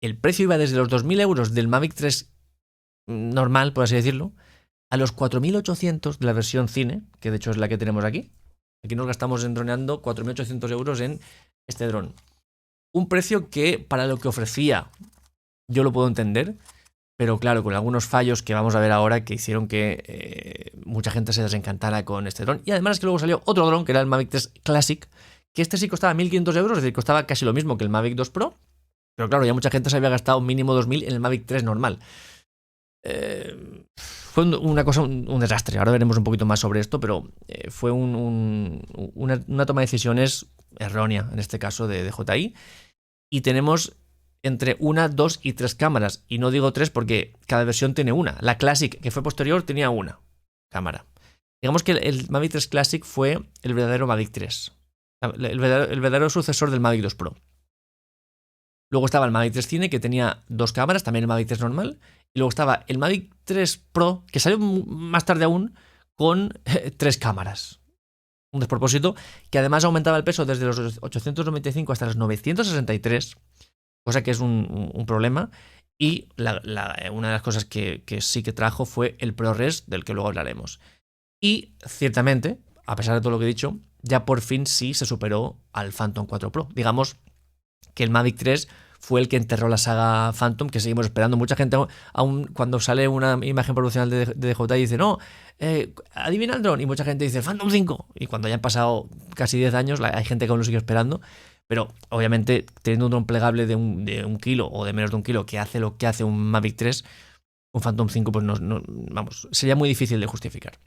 el precio iba desde los 2.000 euros del Mavic 3 normal, por así decirlo, a los 4.800 de la versión cine, que de hecho es la que tenemos aquí. Aquí nos gastamos en droneando 4.800 euros en este dron. Un precio que para lo que ofrecía yo lo puedo entender, pero claro, con algunos fallos que vamos a ver ahora que hicieron que mucha gente se desencantara con este dron. Y además es que luego salió otro dron que era el Mavic 3 Classic, que este sí costaba 1.500 euros, es decir, costaba casi lo mismo que el Mavic 2 Pro, pero claro, ya mucha gente se había gastado mínimo 2.000 en el Mavic 3 normal. Fue una cosa, un desastre. Ahora veremos un poquito más sobre esto, pero fue una toma de decisiones errónea, en este caso de DJI. Y tenemos entre 1, 2 y 3 cámaras. Y no digo 3 porque cada versión tiene una. La Classic, que fue posterior, tenía una cámara. Digamos que el Mavic 3 Classic fue el verdadero Mavic 3. El verdadero sucesor del Mavic 2 Pro. Luego estaba el Mavic 3 Cine, que tenía 2 cámaras, también el Mavic 3 normal. Y luego estaba el Mavic 3 Pro, que salió más tarde aún, con 3 cámaras. Un despropósito, que además aumentaba el peso desde los 895 hasta los 963, cosa que es un problema. Y una de las cosas que sí que trajo fue el ProRes, del que luego hablaremos. Y ciertamente, a pesar de todo lo que he dicho, ya por fin sí se superó al Phantom 4 Pro. Digamos que el Mavic 3 fue el que enterró la saga Phantom, que seguimos esperando. Mucha gente, aún cuando sale una imagen promocional de DJI, dice, no, adivina el dron. Y mucha gente dice, Phantom 5. Y cuando ya han pasado casi 10 años, hay gente que aún lo sigue esperando. Pero obviamente, teniendo un dron plegable de un kilo o de menos de un kilo que hace lo que hace un Mavic 3, un Phantom 5, pues vamos, sería muy difícil de justificar.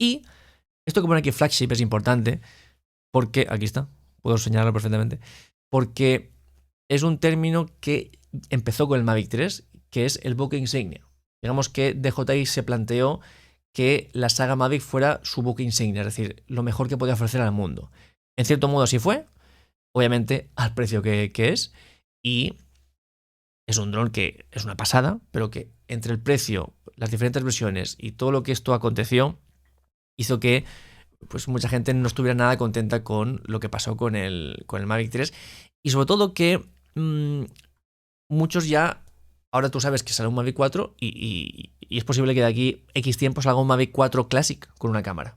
Y esto que pone aquí flagship es importante porque, aquí está, puedo señalarlo perfectamente, porque es un término que empezó con el Mavic 3, que es el buque insignia. Digamos que DJI se planteó que la saga Mavic fuera su buque insignia, es decir, lo mejor que podía ofrecer al mundo. En cierto modo así fue, obviamente al precio que es, y es un dron que es una pasada, pero que entre el precio, las diferentes versiones y todo lo que esto aconteció, hizo que pues mucha gente no estuviera nada contenta con lo que pasó con el Mavic 3, y sobre todo que muchos ya, ahora tú sabes que sale un Mavic 4 y es posible que de aquí X tiempo salga un Mavic 4 Classic con una cámara.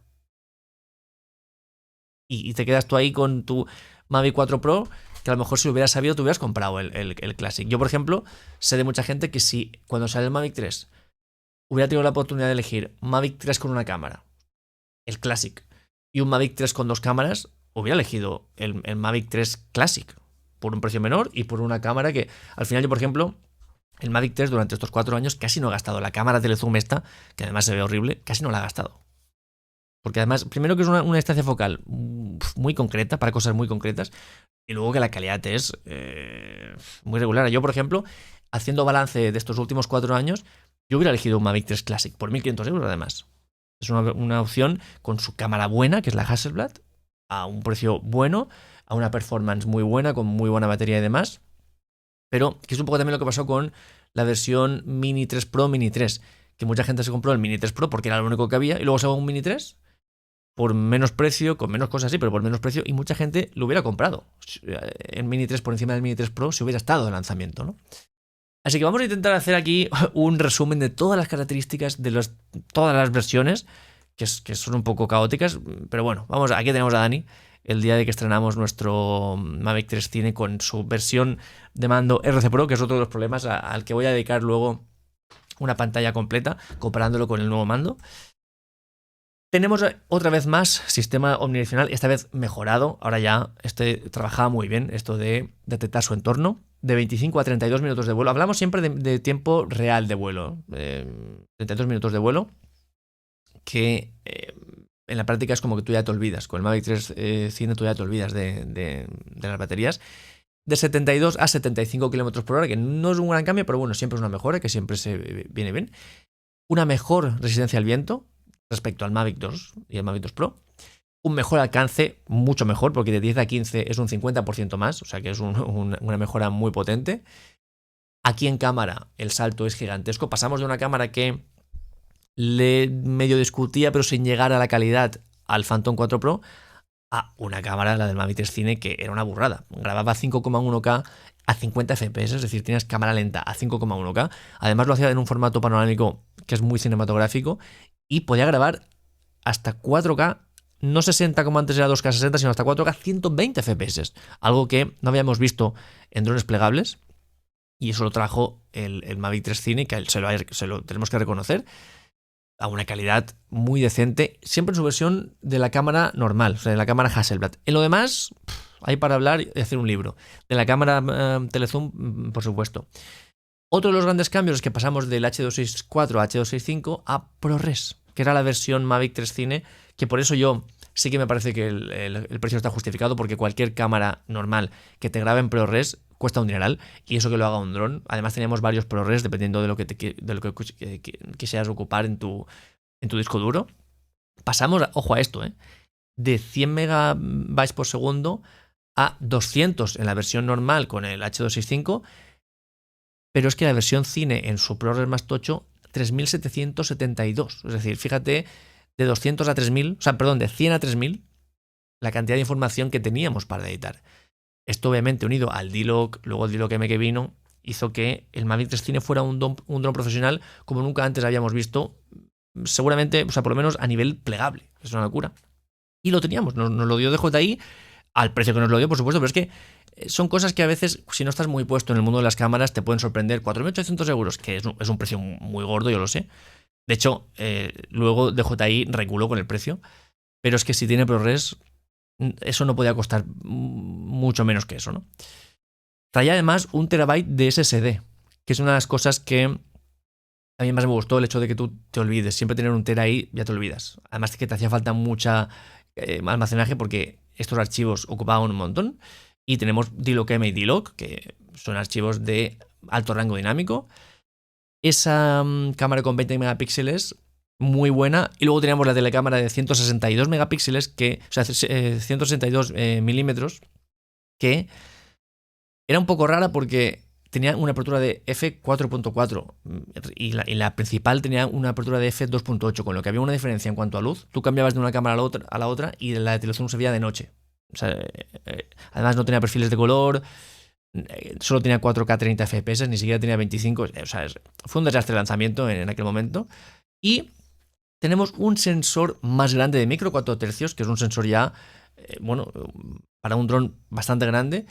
Y te quedas tú ahí con tu Mavic 4 Pro, que a lo mejor si hubieras sabido te hubieras comprado el Classic. Yo, por ejemplo, sé de mucha gente que si cuando sale el Mavic 3 hubiera tenido la oportunidad de elegir Mavic 3 con una cámara, el Classic, y un Mavic 3 con 2 cámaras, hubiera elegido el Mavic 3 Classic por un precio menor y por una cámara que al final yo, por ejemplo, el Mavic 3 durante estos 4 años casi no he gastado. La cámara telezoom esta, que además se ve horrible, casi no la he gastado. Porque además, primero que es una distancia focal muy concreta, para cosas muy concretas, y luego que la calidad es muy regular. Yo, por ejemplo, haciendo balance de estos últimos 4 años, yo hubiera elegido un Mavic 3 Classic por 1.500 euros además. Es una opción con su cámara buena, que es la Hasselblad, a un precio bueno, a una performance muy buena, con muy buena batería y demás. Pero que es un poco también lo que pasó con la versión Mini 3 Pro, Mini 3, que mucha gente se compró el Mini 3 Pro porque era lo único que había, y luego sacó un Mini 3 por menos precio, con menos cosas así, pero por menos precio, y mucha gente lo hubiera comprado. El Mini 3 por encima del Mini 3 Pro si hubiera estado de lanzamiento, ¿no? Así que vamos a intentar hacer aquí un resumen de todas las características de todas las versiones, que son un poco caóticas, pero bueno, vamos, aquí tenemos a Dani, el día de que estrenamos nuestro Mavic 3 Cine con su versión de mando RC Pro, que es otro de los problemas al que voy a dedicar luego una pantalla completa, comparándolo con el nuevo mando. Tenemos otra vez más sistema omnidireccional, esta vez mejorado. Ahora ya trabajaba muy bien esto de detectar su entorno. De 25 a 32 minutos de vuelo. Hablamos siempre de tiempo real de vuelo. 32 minutos de vuelo. Que en la práctica es como que tú ya te olvidas. Con el Mavic 3 Cine tú ya te olvidas de las baterías. De 72 a 75 km por hora, que no es un gran cambio, pero bueno, siempre es una mejora, que siempre se viene bien. Una mejor resistencia al viento respecto al Mavic 2 y al Mavic 2 Pro. Un mejor alcance, mucho mejor, porque de 10 a 15 es un 50% más, o sea que es una mejora muy potente. Aquí en cámara el salto es gigantesco. Pasamos de una cámara que le medio discutía, pero sin llegar a la calidad al Phantom 4 Pro, a una cámara, la del Mavic 3 Cine, que era una burrada. Grababa 5,1K a 50 FPS, es decir, tienes cámara lenta a 5,1K. Además lo hacía en un formato panorámico que es muy cinematográfico y podía grabar hasta 4K, no 60 como antes era 2K60, sino hasta 4K 120 FPS, algo que no habíamos visto en drones plegables, y eso lo trajo el Mavic 3 Cine, que se lo tenemos que reconocer, a una calidad muy decente, siempre en su versión de la cámara normal, o sea, de la cámara Hasselblad. En lo demás, hay para hablar y hacer un libro. De la cámara Telezoom, por supuesto. Otro de los grandes cambios es que pasamos del H264 a H265 a ProRes, que era la versión Mavic 3 Cine, que por eso yo sí que me parece que el precio está justificado, porque cualquier cámara normal que te grabe en ProRes cuesta un dineral, y eso que lo haga un dron. Además teníamos varios ProRes dependiendo de lo que quisieras ocupar en tu disco duro. Pasamos, ojo a esto, de 100 megabytes por segundo a 200 en la versión normal con el H265, pero es que la versión cine en su ProRes más tocho, 3772. Es decir, fíjate, de 200 a 3000, o sea, perdón, de 100 a 3000, la cantidad de información que teníamos para editar. Esto obviamente unido al D-Log, luego el D-Log M que vino, hizo que el Mavic 3 Cine fuera un dron profesional como nunca antes habíamos visto, seguramente, o sea, por lo menos a nivel plegable. Es una locura. Y lo teníamos, nos lo dio DJI al precio que nos lo dio, por supuesto, pero es que son cosas que a veces, si no estás muy puesto en el mundo de las cámaras, te pueden sorprender. 4.800 euros, que es un precio muy gordo, yo lo sé. De hecho, luego DJI reculó con el precio, pero es que si tiene ProRes, eso no podía costar mucho menos que eso, ¿no? Traía además 1 terabyte de SSD, que es una de las cosas que a mí más me gustó, el hecho de que tú te olvides. Siempre tener 1 tera ahí, ya te olvidas. Además que te hacía falta mucha almacenaje, porque estos archivos ocupaban un montón. Y tenemos D-Log M y D-Log, que son archivos de alto rango dinámico. Esa cámara con 20 megapíxeles, muy buena. Y luego teníamos la telecámara de 162 megapíxeles, o sea, 162 milímetros, que era un poco rara porque tenía una apertura de f4.4 y la principal tenía una apertura de f2.8, con lo que había una diferencia en cuanto a luz. Tú cambiabas de una cámara a la otra y la de Telezoom se veía de noche. O sea, además no tenía perfiles de color, solo tenía 4K 30 FPS, ni siquiera tenía 25. O sea, fue un desastre de lanzamiento en aquel momento. Y tenemos un sensor más grande de micro 4 tercios, que es un sensor ya, para un dron bastante grande,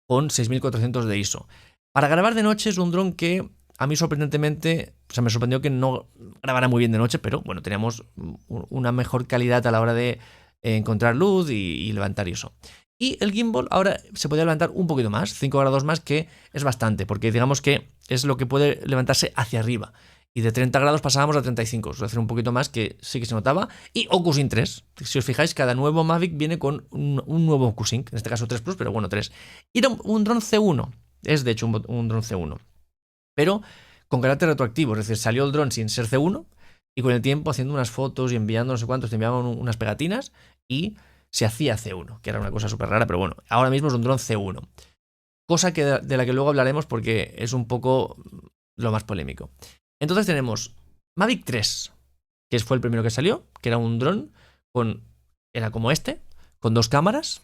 con 6400 de ISO. Para grabar de noche es un dron que a mí sorprendentemente, o sea, me sorprendió que no grabara muy bien de noche, pero bueno, teníamos una mejor calidad a la hora de encontrar luz y levantar ISO. Y el gimbal ahora se podía levantar un poquito más, 5 grados más, que es bastante, porque digamos que es lo que puede levantarse hacia arriba. Y de 30 grados pasábamos a 35, es decir, un poquito más, que sí que se notaba. Y OcuSync 3. Si os fijáis, cada nuevo Mavic viene con un nuevo OcuSync, en este caso 3 Plus, pero bueno, 3. Y era un dron C1, es de hecho un dron C1, pero con carácter retroactivo, es decir, salió el dron sin ser C1 y con el tiempo haciendo unas fotos y enviando no sé cuántos, te enviaban unas pegatinas y se hacía C1, que era una cosa súper rara, pero bueno, ahora mismo es un dron C1. Cosa de la que luego hablaremos porque es un poco lo más polémico. Entonces tenemos Mavic 3, que fue el primero que salió, que era un dron era como este, con 2 cámaras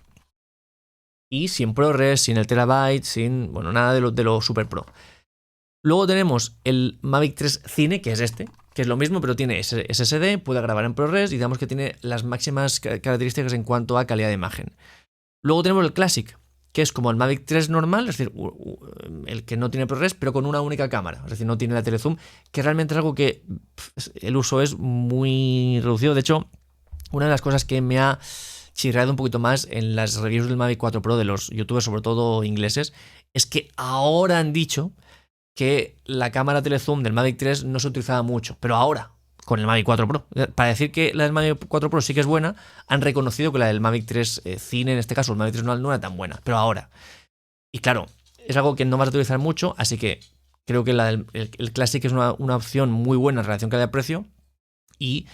y sin ProRes, sin el terabyte, sin, bueno, nada de lo super pro. Luego tenemos el Mavic 3 Cine, que es este, que es lo mismo, pero tiene SSD, puede grabar en ProRes y digamos que tiene las máximas características en cuanto a calidad de imagen. Luego tenemos el Classic, que es como el Mavic 3 normal, es decir, el que no tiene ProRes, pero con una única cámara, es decir, no tiene la telezoom, que realmente es algo que el uso es muy reducido. De hecho, una de las cosas que me ha chirreado un poquito más en las reviews del Mavic 4 Pro de los youtubers, sobre todo ingleses, es que ahora han dicho que la cámara telezoom del Mavic 3 no se utilizaba mucho, pero ahora, con el Mavic 4 Pro, para decir que la del Mavic 4 Pro sí que es buena, han reconocido que la del Mavic 3 Cine, en este caso el Mavic 3 no era tan buena, pero ahora. Y claro, es algo que no vas a utilizar mucho, así que creo que el Classic es una opción muy buena en relación calidad-precio, y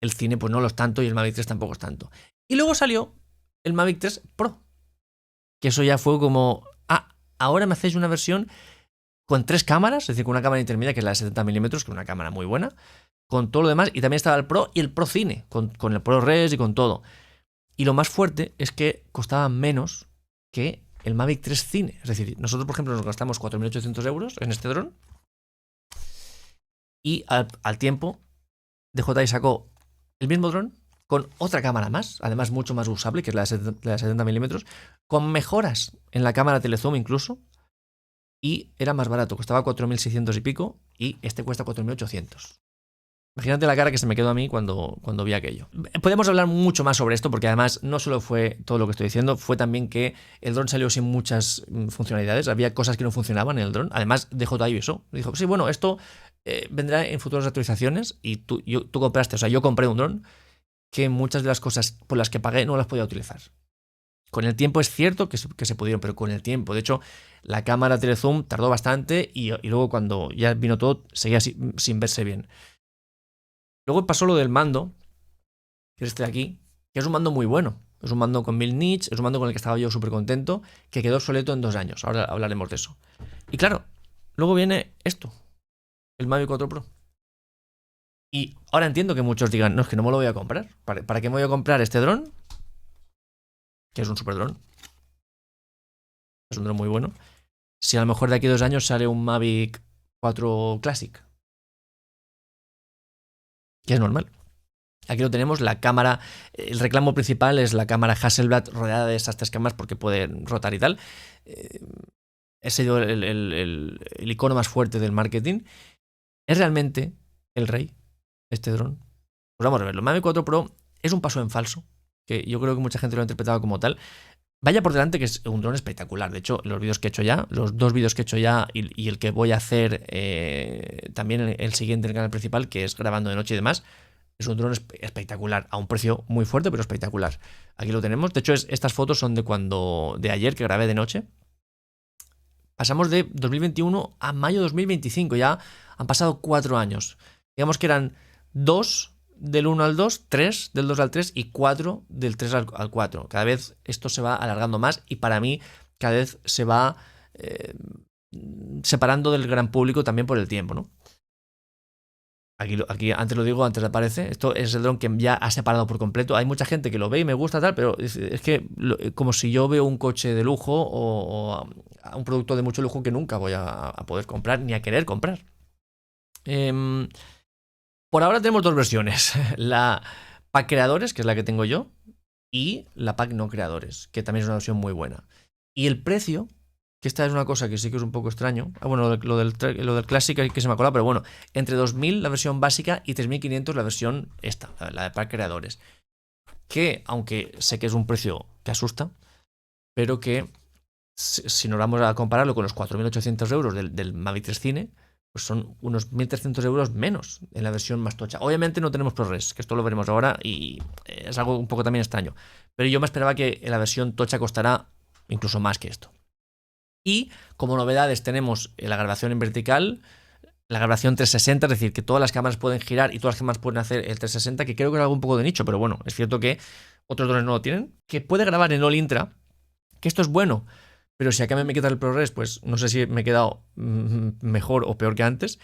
el Cine pues no lo es tanto y el Mavic 3 tampoco es tanto. Y luego salió el Mavic 3 Pro, que eso ya fue como, ahora me hacéis una versión con 3 cámaras, es decir, con una cámara intermedia, que es la de 70 milímetros, que es una cámara muy buena, con todo lo demás, y también estaba el Pro y el Pro Cine, con el ProRes y con todo. Y lo más fuerte es que costaba menos que el Mavic 3 Cine. Es decir, nosotros, por ejemplo, nos gastamos 4.800 euros en este dron y al tiempo DJI sacó el mismo dron con otra cámara más, además mucho más usable, que es la de 70 milímetros, con mejoras en la cámara telezoom incluso, y era más barato, costaba 4.600 y pico, y este cuesta 4.800. Imagínate la cara que se me quedó a mí cuando vi aquello. Podemos hablar mucho más sobre esto, porque además no solo fue todo lo que estoy diciendo, fue también que el dron salió sin muchas funcionalidades, había cosas que no funcionaban en el dron. Además, DJI eso, dijo, sí, bueno, esto vendrá en futuras actualizaciones, y tú compraste, o sea, yo compré un dron que muchas de las cosas por las que pagué no las podía utilizar. Con el tiempo es cierto que se pudieron, pero con el tiempo. De hecho, la cámara telezoom tardó bastante y luego cuando ya vino todo, seguía sin verse bien. Luego pasó lo del mando, que es este de aquí, que es un mando muy bueno. Es un mando con 1000 nits, es un mando con el que estaba yo súper contento, que quedó obsoleto en 2 años. Ahora hablaremos de eso. Y claro, luego viene esto, el Mavic 4 Pro. Y ahora entiendo que muchos digan, no, es que no me lo voy a comprar. ¿Para qué me voy a comprar este dron? Que es un super dron. Es un dron muy bueno. Si a lo mejor de aquí a 2 años sale un Mavic 4 Classic. Que es normal. Aquí lo tenemos, la cámara, el reclamo principal es la cámara Hasselblad rodeada de esas 3 cámaras porque puede rotar y tal. Ha sido el icono más fuerte del marketing. ¿Es realmente el rey este dron? Pues vamos a verlo. Mavic 4 Pro es un paso en falso, que yo creo que mucha gente lo ha interpretado como tal. Vaya por delante que es un dron espectacular. De hecho, los vídeos que he hecho ya, los 2 vídeos que he hecho ya y el que voy a hacer también el siguiente en el canal principal, que es grabando de noche y demás, es un dron espectacular, a un precio muy fuerte, pero espectacular. Aquí lo tenemos. De hecho, estas fotos son de ayer, que grabé de noche. Pasamos de 2021 a mayo de 2025. Ya han pasado 4 años. Digamos que eran 2 del 1 al 2, 3 del 2 al 3 y 4 del 3 al 4. Cada vez esto se va alargando más y para mí cada vez se va separando del gran público también por el tiempo, ¿no? Aquí antes lo digo, antes aparece. Esto es el dron que ya ha separado por completo. Hay mucha gente que lo ve y me gusta tal, pero es que como si yo veo un coche de lujo o un producto de mucho lujo que nunca voy a poder comprar ni a querer comprar. Por ahora tenemos 2 versiones. La pack creadores, que es la que tengo yo, y la pack no creadores, que también es una versión muy buena. Y el precio, que esta es una cosa que sí que es un poco extraño. Bueno, lo del Classic que se me ha colado, pero bueno, entre 2.000 la versión básica y 3.500 la versión esta, la de pack creadores. Que, aunque sé que es un precio que asusta, pero que si nos vamos a compararlo con los 4.800 euros del Mavic 3 Cine, pues son unos 1.300 euros menos en la versión más tocha. Obviamente no tenemos ProRes, que esto lo veremos ahora y es algo un poco también extraño. Pero yo me esperaba que la versión tocha costará incluso más que esto. Y como novedades tenemos la grabación en vertical, la grabación 360, es decir, que todas las cámaras pueden girar y todas las cámaras pueden hacer el 360, que creo que es algo un poco de nicho, pero bueno, es cierto que otros drones no lo tienen. Que puede grabar en All Intra, que esto es bueno, pero si acá me quita el ProRes, pues no sé si me he quedado mejor o peor que antes.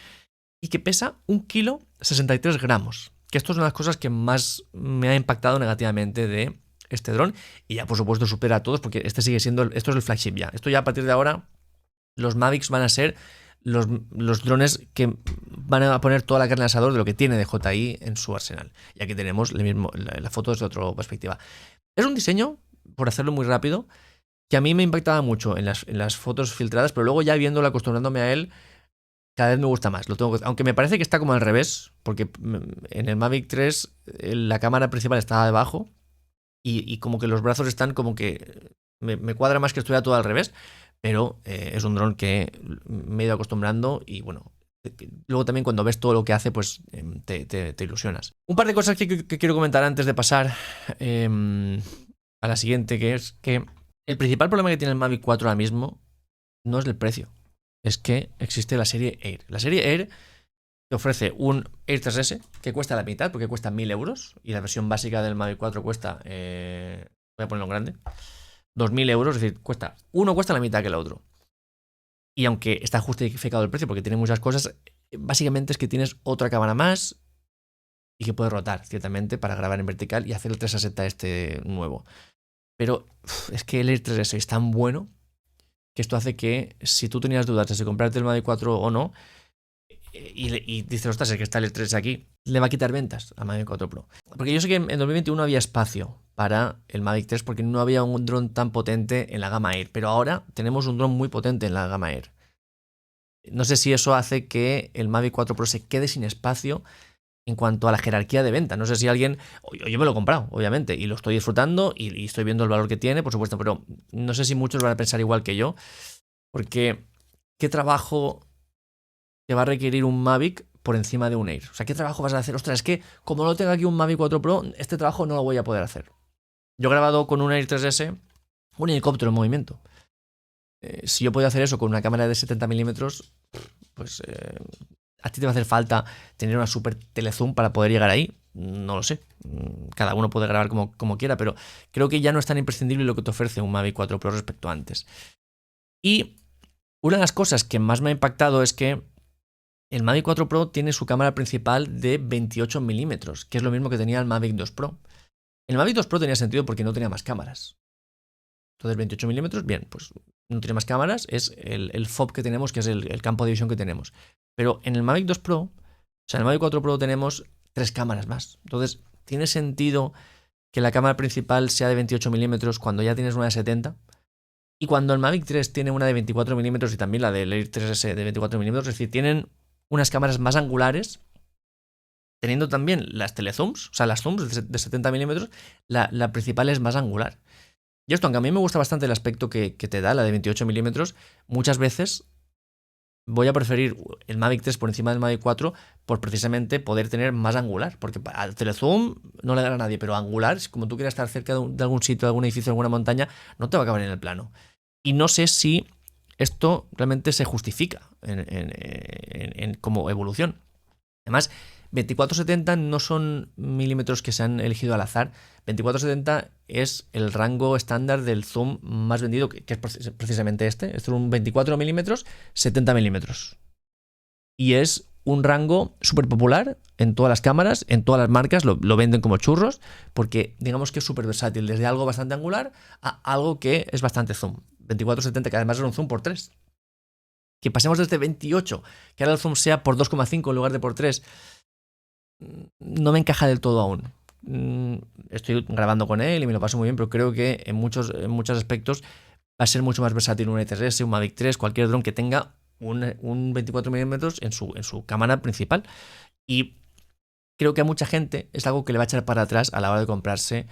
Y que pesa 1,63 kg, que esto es una de las cosas que más me ha impactado negativamente de este dron, y ya por supuesto supera a todos, porque este sigue siendo, esto es el flagship ya. Esto ya a partir de ahora, los Mavics van a ser los drones que van a poner toda la carne al asador de lo que tiene DJI en su arsenal. Y aquí tenemos la foto desde otra perspectiva. Es un diseño, por hacerlo muy rápido, que a mí me impactaba mucho en las fotos filtradas, pero luego ya viéndolo, acostumbrándome a él, cada vez me gusta más. Aunque me parece que está como al revés, porque en el Mavic 3 la cámara principal está debajo y como que los brazos están como que me cuadra más que estuviera todo al revés, pero es un dron que me he ido acostumbrando y bueno, luego también cuando ves todo lo que hace, pues te ilusionas. Un par de cosas que quiero comentar antes de pasar a la siguiente, que es que el principal problema que tiene el Mavic 4 ahora mismo no es el precio, es que existe la serie Air. La serie Air te ofrece un Air 3S que cuesta la mitad, porque cuesta 1.000 euros, y la versión básica del Mavic 4 cuesta, voy a ponerlo en grande, 2.000 euros, es decir, uno cuesta la mitad que el otro. Y aunque está justificado el precio porque tiene muchas cosas, básicamente es que tienes otra cámara más y que puede rotar, ciertamente, para grabar en vertical y hacer el 360 este nuevo. Pero es que el Air 3S es tan bueno que esto hace que si tú tenías dudas de si comprarte el Mavic 4 o no, y dices, ostras, es que está el 3 aquí, le va a quitar ventas a Mavic 4 Pro. Porque yo sé que en 2021 había espacio para el Mavic 3 porque no había un dron tan potente en la gama Air, pero ahora tenemos un dron muy potente en la gama Air. No sé si eso hace que el Mavic 4 Pro se quede sin espacio en cuanto a la jerarquía de venta. No sé si alguien... Yo me lo he comprado, obviamente, y lo estoy disfrutando y estoy viendo el valor que tiene, por supuesto, pero no sé si muchos van a pensar igual que yo, porque ¿qué trabajo te va a requerir un Mavic por encima de un Air? O sea, ¿qué trabajo vas a hacer? Ostras, es que como no tengo aquí un Mavic 4 Pro, este trabajo no lo voy a poder hacer. Yo he grabado con un Air 3S un helicóptero en movimiento. Si yo podía hacer eso con una cámara de 70 milímetros, pues a ti te va a hacer falta tener una super telezoom para poder llegar ahí. No lo sé. Cada uno puede grabar como quiera, pero creo que ya no es tan imprescindible lo que te ofrece un Mavic 4 Pro respecto a antes. Y una de las cosas que más me ha impactado es que el Mavic 4 Pro tiene su cámara principal de 28 milímetros, que es lo mismo que tenía el Mavic 2 Pro. El Mavic 2 Pro tenía sentido porque no tenía más cámaras. Entonces 28 milímetros, bien, pues no tiene más cámaras, es el FOB que tenemos, que es el campo de visión que tenemos. Pero en el Mavic 2 Pro, o sea, en el Mavic 4 Pro tenemos 3 cámaras más. Entonces, ¿tiene sentido que la cámara principal sea de 28 milímetros cuando ya tienes una de 70? Y cuando el Mavic 3 tiene una de 24 milímetros y también la del Air 3S de 24 milímetros, es decir, tienen unas cámaras más angulares, teniendo también las telezooms, o sea, las zooms de 70 milímetros, la principal es más angular. Y esto, aunque a mí me gusta bastante el aspecto que te da la de 28 milímetros, muchas veces voy a preferir el Mavic 3 por encima del Mavic 4 por precisamente poder tener más angular. Porque al telezoom no le dará a nadie, pero angular, como tú quieras estar cerca de algún sitio, de algún edificio, de alguna montaña, no te va a caber en el plano. Y no sé si esto realmente se justifica como evolución. Además, 24-70 no son milímetros que se han elegido al azar. 24-70 es el rango estándar del zoom más vendido, que es precisamente este. Es un 24 milímetros, 70 milímetros. Y es un rango súper popular en todas las cámaras, en todas las marcas, lo venden como churros, porque digamos que es súper versátil, desde algo bastante angular a algo que es bastante zoom. 24-70, que además es un zoom por 3. Que pasemos desde 28, que ahora el zoom sea por 2,5 en lugar de por 3, no me encaja del todo aún. Estoy grabando con él y me lo paso muy bien, pero creo que en muchos aspectos va a ser mucho más versátil un E3S, un Mavic 3, cualquier dron que tenga un 24 milímetros en su cámara principal. Y creo que a mucha gente es algo que le va a echar para atrás a la hora de comprarse,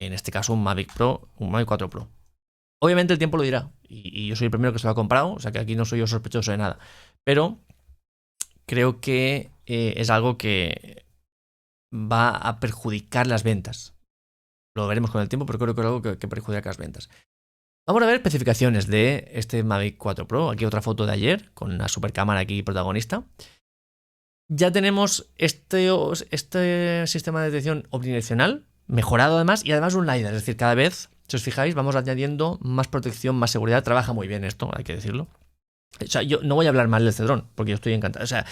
en este caso, un Mavic Pro, un Mavic 4 Pro. Obviamente el tiempo lo dirá, y yo soy el primero que se lo ha comprado, o sea que aquí no soy yo sospechoso de nada. Pero creo que es algo que va a perjudicar las ventas. Lo veremos con el tiempo, pero creo que es algo que perjudica las ventas. Vamos a ver especificaciones de este Mavic 4 Pro. Aquí otra foto de ayer, con una super cámara aquí protagonista. Ya tenemos este sistema de detección omnidireccional, mejorado además, y además un LiDAR. Es decir, cada vez, si os fijáis, vamos añadiendo más protección, más seguridad. Trabaja muy bien esto, hay que decirlo. O sea, yo no voy a hablar mal del dron, porque yo estoy encantado. O sea,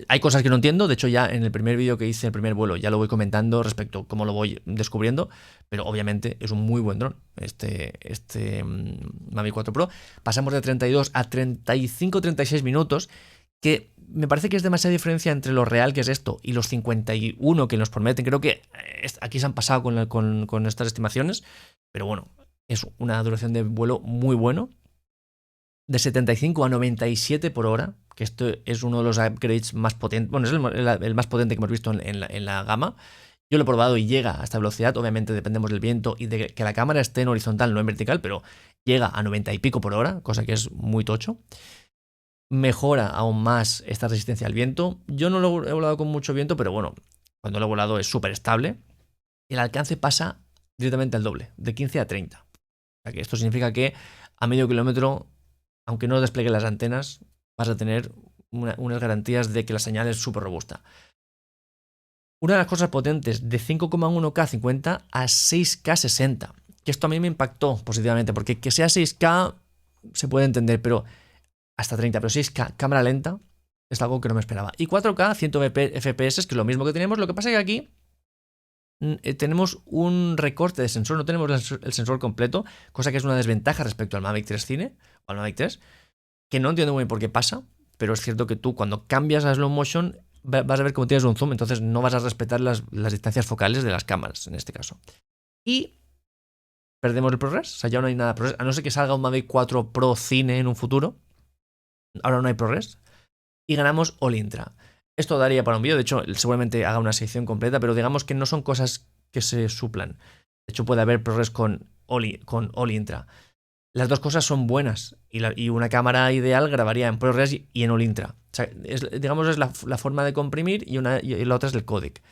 hay cosas que no entiendo. De hecho, ya en el primer vídeo que hice, el primer vuelo, ya lo voy comentando respecto a cómo lo voy descubriendo. Pero obviamente es un muy buen dron, este Mavic 4 Pro. Pasamos de 32 a 35-36 minutos, que me parece que es demasiada diferencia entre lo real que es esto y los 51 que nos prometen. Creo que aquí se han pasado con estas estimaciones. Pero bueno, es una duración de vuelo muy bueno. De 75 a 97 por hora, que esto es uno de los upgrades más potentes, bueno, es el más potente que hemos visto en la gama. Yo lo he probado y llega a esta velocidad, obviamente dependemos del viento y de que la cámara esté en horizontal, no en vertical, pero llega a 90 y pico por hora, cosa que es muy tocho. Mejora aún más esta resistencia al viento. Yo no lo he volado con mucho viento, pero bueno, cuando lo he volado es súper estable. El alcance pasa directamente al doble, de 15 a 30. O sea que esto significa que a medio kilómetro, aunque no despliegue las antenas, vas a tener unas garantías de que la señal es súper robusta. Una de las cosas potentes, de 5,1K 50 a 6K 60. Que esto a mí me impactó positivamente, porque que sea 6K se puede entender, pero hasta 30, pero 6K cámara lenta es algo que no me esperaba. Y 4K 100 FPS, que es lo mismo que tenemos, lo que pasa es que aquí tenemos un recorte de sensor, no tenemos el sensor completo, cosa que es una desventaja respecto al Mavic 3 Cine o al Mavic 3, que no entiendo muy bien por qué pasa, pero es cierto que tú cuando cambias a slow motion vas a ver cómo tienes un zoom, entonces no vas a respetar las distancias focales de las cámaras en este caso. Y perdemos el ProRes, o sea, ya no hay nada de ProRes, a no ser que salga un Mavic 4 Pro Cine en un futuro, ahora no hay ProRes, y ganamos All Intra. Esto daría para un vídeo, de hecho seguramente haga una sección completa, pero digamos que no son cosas que se suplan. De hecho puede haber ProRes con All Intra. Las dos cosas son buenas y una cámara ideal grabaría en ProRes y en All Intra. O sea, digamos es la forma de comprimir y la otra es el codec.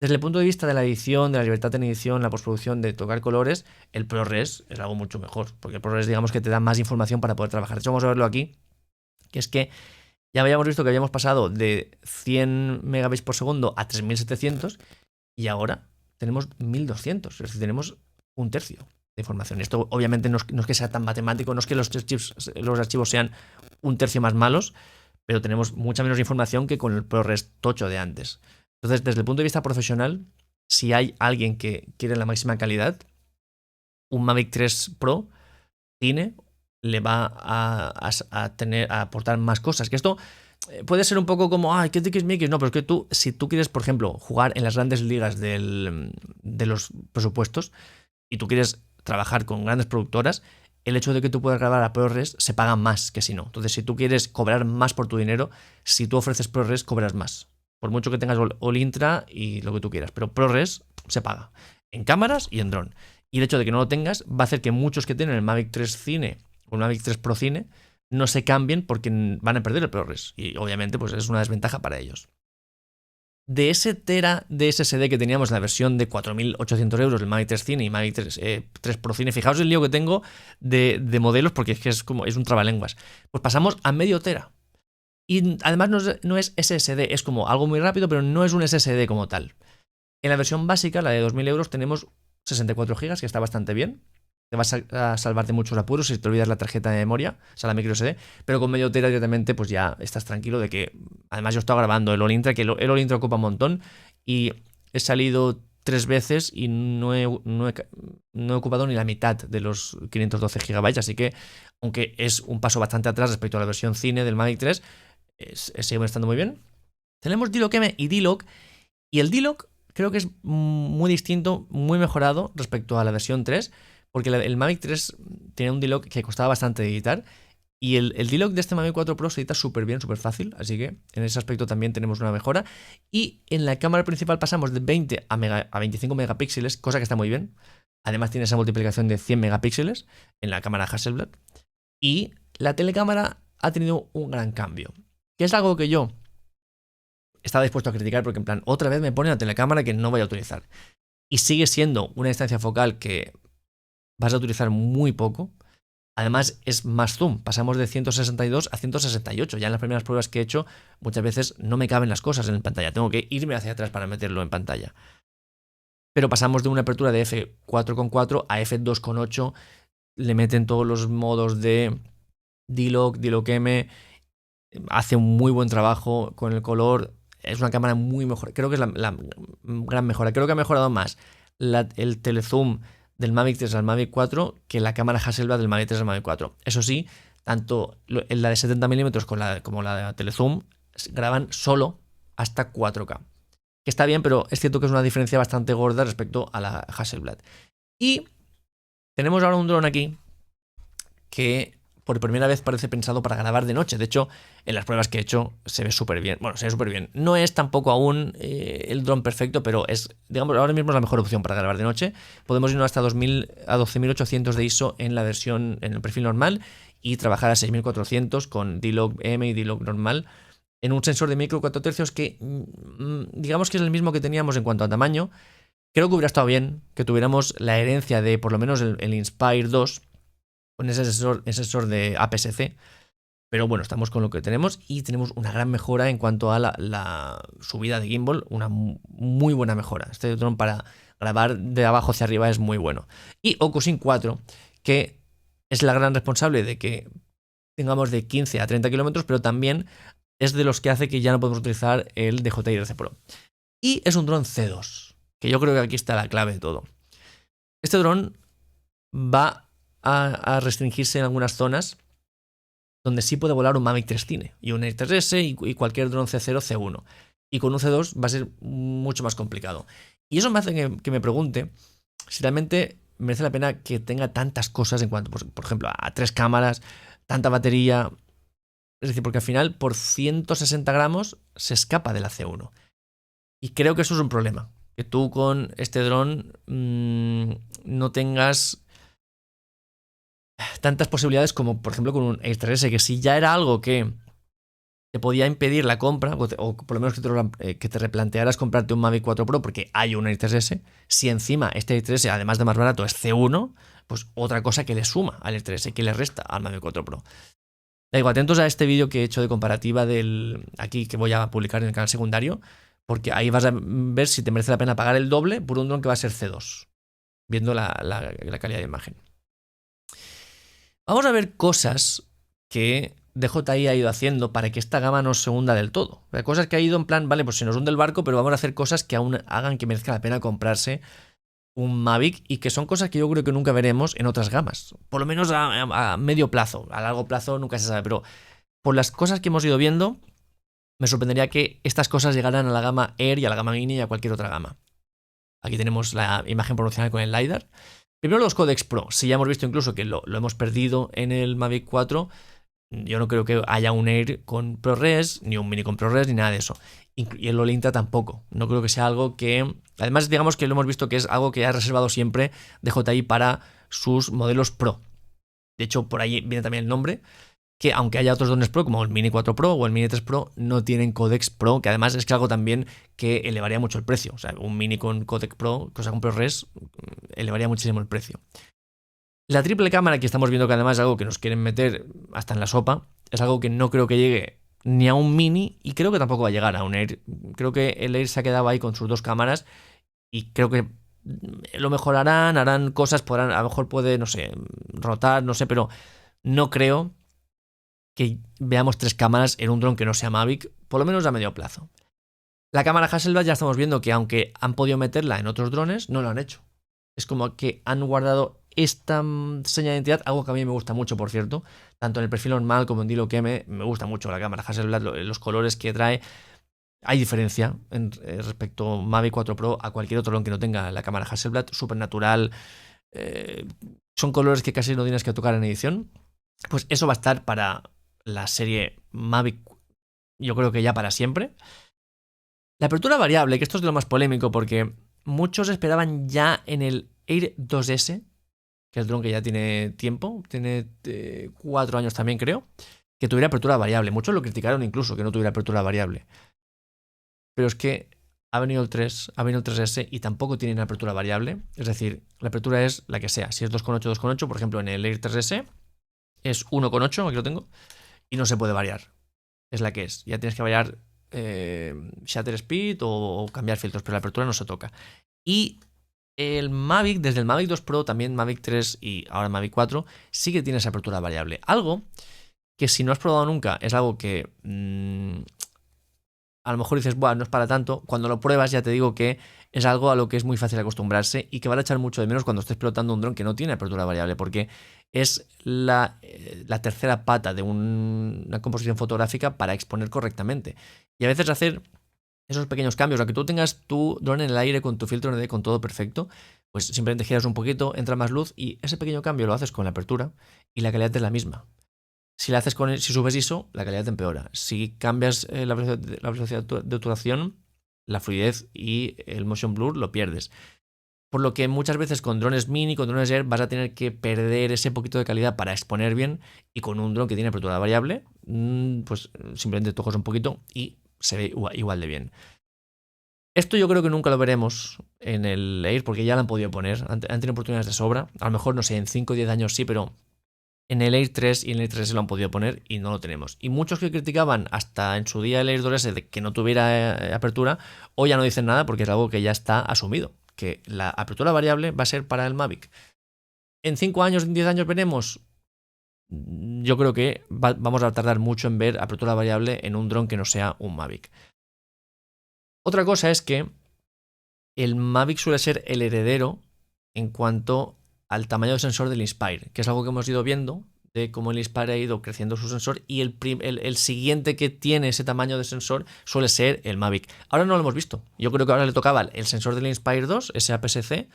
Desde el punto de vista de la edición, de la libertad en edición, la postproducción, de tocar colores, el ProRes es algo mucho mejor, porque el ProRes digamos que te da más información para poder trabajar. De hecho vamos a verlo aquí, que es que ya habíamos visto que habíamos pasado de 100 megabits por segundo a 3700 y ahora tenemos 1200, es decir, tenemos un tercio de información. Esto obviamente no es que sea tan matemático, no es que los archivos sean un tercio más malos, pero tenemos mucha menos información que con el ProRes tocho de antes. Entonces, desde el punto de vista profesional, si hay alguien que quiere la máxima calidad, un Mavic 3 Pro Cine le va a aportar más cosas. Que esto puede ser un poco como, ay, qué tiquismiquis. No, pero es que tú, si tú quieres, por ejemplo, jugar en las grandes ligas de los presupuestos y tú quieres trabajar con grandes productoras, el hecho de que tú puedas grabar a ProRes se paga más que si no. Entonces, si tú quieres cobrar más por tu dinero, si tú ofreces ProRes, cobras más. Por mucho que tengas All Intra y lo que tú quieras. Pero ProRes se paga en cámaras y en dron. Y el hecho de que no lo tengas va a hacer que muchos que tienen el Mavic 3 Cine o el Mavic 3 Pro Cine no se cambien porque van a perder el ProRes. Y obviamente pues es una desventaja para ellos. De ese tera de SSD que teníamos en la versión de 4.800 euros, el Mavic 3 Cine y Mavic 3 Pro Cine, fijaos el lío que tengo de modelos porque es que es un trabalenguas. Pues pasamos a medio tera. Y además no es SSD, es como algo muy rápido, pero no es un SSD como tal. En la versión básica, la de 2.000 euros, tenemos 64 GB, que está bastante bien. Te vas a salvar de muchos apuros si te olvidas la tarjeta de memoria, o sea, la micro SD, pero con medio tera directamente pues ya estás tranquilo de que, además yo estaba grabando el All Intra, que el All Intra ocupa un montón, y he salido 3 veces y no he ocupado ni la mitad de los 512 GB, así que, aunque es un paso bastante atrás respecto a la versión cine del Mavic 3, sigue estando muy bien. Tenemos D-Lock-M y D-Lock, y el D-Lock creo que es muy distinto, muy mejorado respecto a la versión 3, porque el Mavic 3 tiene un D-Lock que costaba bastante editar, y el D-Lock de este Mavic 4 Pro se edita súper bien, súper fácil, así que en ese aspecto también tenemos una mejora. Y en la cámara principal pasamos de 20 a 25 megapíxeles, cosa que está muy bien. Además tiene esa multiplicación de 100 megapíxeles en la cámara Hasselblad. Y la telecámara ha tenido un gran cambio, que es algo que yo estaba dispuesto a criticar porque en plan, otra vez me pone la telecámara que no voy a utilizar. Y sigue siendo una distancia focal que vas a utilizar muy poco. Además es más zoom, pasamos de 162 a 168. Ya en las primeras pruebas que he hecho, muchas veces no me caben las cosas en pantalla. Tengo que irme hacia atrás para meterlo en pantalla. Pero pasamos de una apertura de f4.4 a f2.8. Le meten todos los modos de D-Lock, D-Lock-M. Hace un muy buen trabajo con el color. Es una cámara muy mejor. Creo que es la gran mejora. Creo que ha mejorado más el telezoom del Mavic 3 al Mavic 4 que la cámara Hasselblad del Mavic 3 al Mavic 4. Eso sí, tanto la de 70 milímetros como la de telezoom graban solo hasta 4K. Que está bien, pero es cierto que es una diferencia bastante gorda respecto a la Hasselblad. Y tenemos ahora un dron aquí que por primera vez parece pensado para grabar de noche. De hecho, en las pruebas que he hecho se ve súper bien. Bueno, se ve súper bien. No es tampoco aún el dron perfecto, pero es, digamos, ahora mismo es la mejor opción para grabar de noche. Podemos irnos hasta 2000 a 12.800 de ISO en el perfil normal y trabajar a 6.400 con D-Log-M y D-Log normal en un sensor de micro 4 tercios que digamos que es el mismo que teníamos en cuanto a tamaño. Creo que hubiera estado bien que tuviéramos la herencia de por lo menos el Inspire 2 con ese sensor de APS-C, pero bueno, estamos con lo que tenemos y tenemos una gran mejora en cuanto a la subida de gimbal, una muy buena mejora. Este dron para grabar de abajo hacia arriba es muy bueno. Y OcuSync 4, que es la gran responsable de que tengamos de 15 a 30 kilómetros, pero también es de los que hace que ya no podemos utilizar el DJI RC Pro. Y es un dron C2. que yo creo que aquí está la clave de todo. Este dron va a restringirse en algunas zonas donde sí puede volar un Mavic 3 Cine y un Air 3S y cualquier dron C0, C1. Y con un C2 va a ser mucho más complicado. Y eso me hace que me pregunte si realmente merece la pena que tenga tantas cosas en cuanto, por ejemplo, a 3 cámaras, tanta batería. Es decir, porque al final por 160 gramos se escapa de la C1. Y creo que eso es un problema. Que tú con este dron no tengas tantas posibilidades como, por ejemplo, con un Air 3S, que si ya era algo que te podía impedir la compra, o por lo menos que te replantearas comprarte un Mavic 4 Pro porque hay un Air 3S, si encima este Air 3S, además de más barato, es C1, pues otra cosa que le suma al Air 3S, que le resta al Mavic 4 Pro. Da igual, atentos a este vídeo que he hecho de comparativa aquí que voy a publicar en el canal secundario, porque ahí vas a ver si te merece la pena pagar el doble por un dron que va a ser C2, viendo la calidad de imagen. Vamos a ver cosas que DJI ha ido haciendo para que esta gama no se hunda del todo. Cosas que ha ido en plan, vale, pues se nos hunde el barco, pero vamos a hacer cosas que aún hagan que merezca la pena comprarse un Mavic y que son cosas que yo creo que nunca veremos en otras gamas. Por lo menos a medio plazo. A largo plazo nunca se sabe, pero por las cosas que hemos ido viendo, me sorprendería que estas cosas llegaran a la gama Air y a la gama Mini y a cualquier otra gama. Aquí tenemos la imagen promocional con el LiDAR. Primero los codecs Pro. Si ya hemos visto incluso que lo hemos perdido en el Mavic 4, yo no creo que haya un Air con ProRes, ni un Mini con ProRes, ni nada de eso. Y el Olinta tampoco. No creo que sea algo que... Además, digamos que lo hemos visto que es algo que ha reservado siempre DJI para sus modelos Pro. De hecho, por ahí viene también el nombre, que aunque haya otros drones Pro, como el Mini 4 Pro o el Mini 3 Pro, no tienen codecs Pro, que además es que algo también que elevaría mucho el precio. O sea, un Mini con codec Pro, cosa con ProRes, elevaría muchísimo el precio. La triple cámara que estamos viendo que además es algo que nos quieren meter hasta en la sopa, es algo que no creo que llegue ni a un Mini y creo que tampoco va a llegar a un Air. Creo que el Air se ha quedado ahí con sus 2 cámaras y creo que lo mejorarán, harán cosas, a lo mejor puede, no sé, rotar, no sé, pero no creo que veamos 3 cámaras en un dron que no sea Mavic, por lo menos a medio plazo. La cámara Hasselblad ya estamos viendo que aunque han podido meterla en otros drones, no lo han hecho. Es como que han guardado esta seña de identidad, algo que a mí me gusta mucho, por cierto, tanto en el perfil normal como en Dilo que me gusta mucho la cámara Hasselblad, los colores que trae. Hay diferencia respecto a Mavic 4 Pro a cualquier otro dron que no tenga la cámara Hasselblad, súper natural. Son colores que casi no tienes que tocar en edición. Pues eso va a estar para la serie Mavic, yo creo que ya para siempre. La apertura variable, que esto es de lo más polémico porque muchos esperaban ya en el Air 2S, que es el dron que ya tiene tiempo, tiene 4 años también creo, que tuviera apertura variable. Muchos lo criticaron incluso que no tuviera apertura variable. Pero es que ha venido el 3, ha venido el 3S y tampoco tienen apertura variable. Es decir, la apertura es la que sea. Si es 2,8, 2,8, por ejemplo en el Air 3S es 1,8, aquí lo tengo, y no se puede variar. Es la que es. Ya tienes que variar shutter speed o cambiar filtros, pero la apertura no se toca. Y el Mavic, desde el Mavic 2 Pro, también Mavic 3 y ahora Mavic 4, sí que tiene esa apertura variable. Algo que si no has probado nunca es algo que a lo mejor dices, bueno, no es para tanto. Cuando lo pruebas ya te digo que es algo a lo que es muy fácil acostumbrarse y que van a echar mucho de menos cuando estés pilotando un dron que no tiene apertura variable, porque es la tercera pata de una composición fotográfica para exponer correctamente. Y a veces hacer esos pequeños cambios, aunque tú tengas tu dron en el aire con tu filtro ND con todo perfecto, pues simplemente giras un poquito, entra más luz y ese pequeño cambio lo haces con la apertura y la calidad es la misma. Si la haces si subes ISO, la calidad te empeora. Si cambias la velocidad de obturación, la fluidez y el motion blur lo pierdes. Por lo que muchas veces con drones mini, con drones Air, vas a tener que perder ese poquito de calidad para exponer bien, y con un dron que tiene apertura variable, pues simplemente tocas un poquito y se ve igual de bien. Esto yo creo que nunca lo veremos en el Air porque ya lo han podido poner, han tenido oportunidades de sobra. A lo mejor, no sé, en 5 o 10 años sí, pero en el Air 3 y en el Air 3 lo han podido poner y no lo tenemos. Y muchos que criticaban hasta en su día el Air 2S de que no tuviera apertura, hoy ya no dicen nada porque es algo que ya está asumido, que la apertura variable va a ser para el Mavic. ¿En 5 años, en 10 años veremos? Yo creo que vamos a tardar mucho en ver apertura variable en un dron que no sea un Mavic. Otra cosa es que el Mavic suele ser el heredero en cuanto al tamaño del sensor del Inspire, que es algo que hemos ido viendo, de cómo el Inspire ha ido creciendo su sensor, y el siguiente que tiene ese tamaño de sensor suele ser el Mavic. Ahora no lo hemos visto. Yo creo que ahora le tocaba el sensor del Inspire 2, ese APS-C.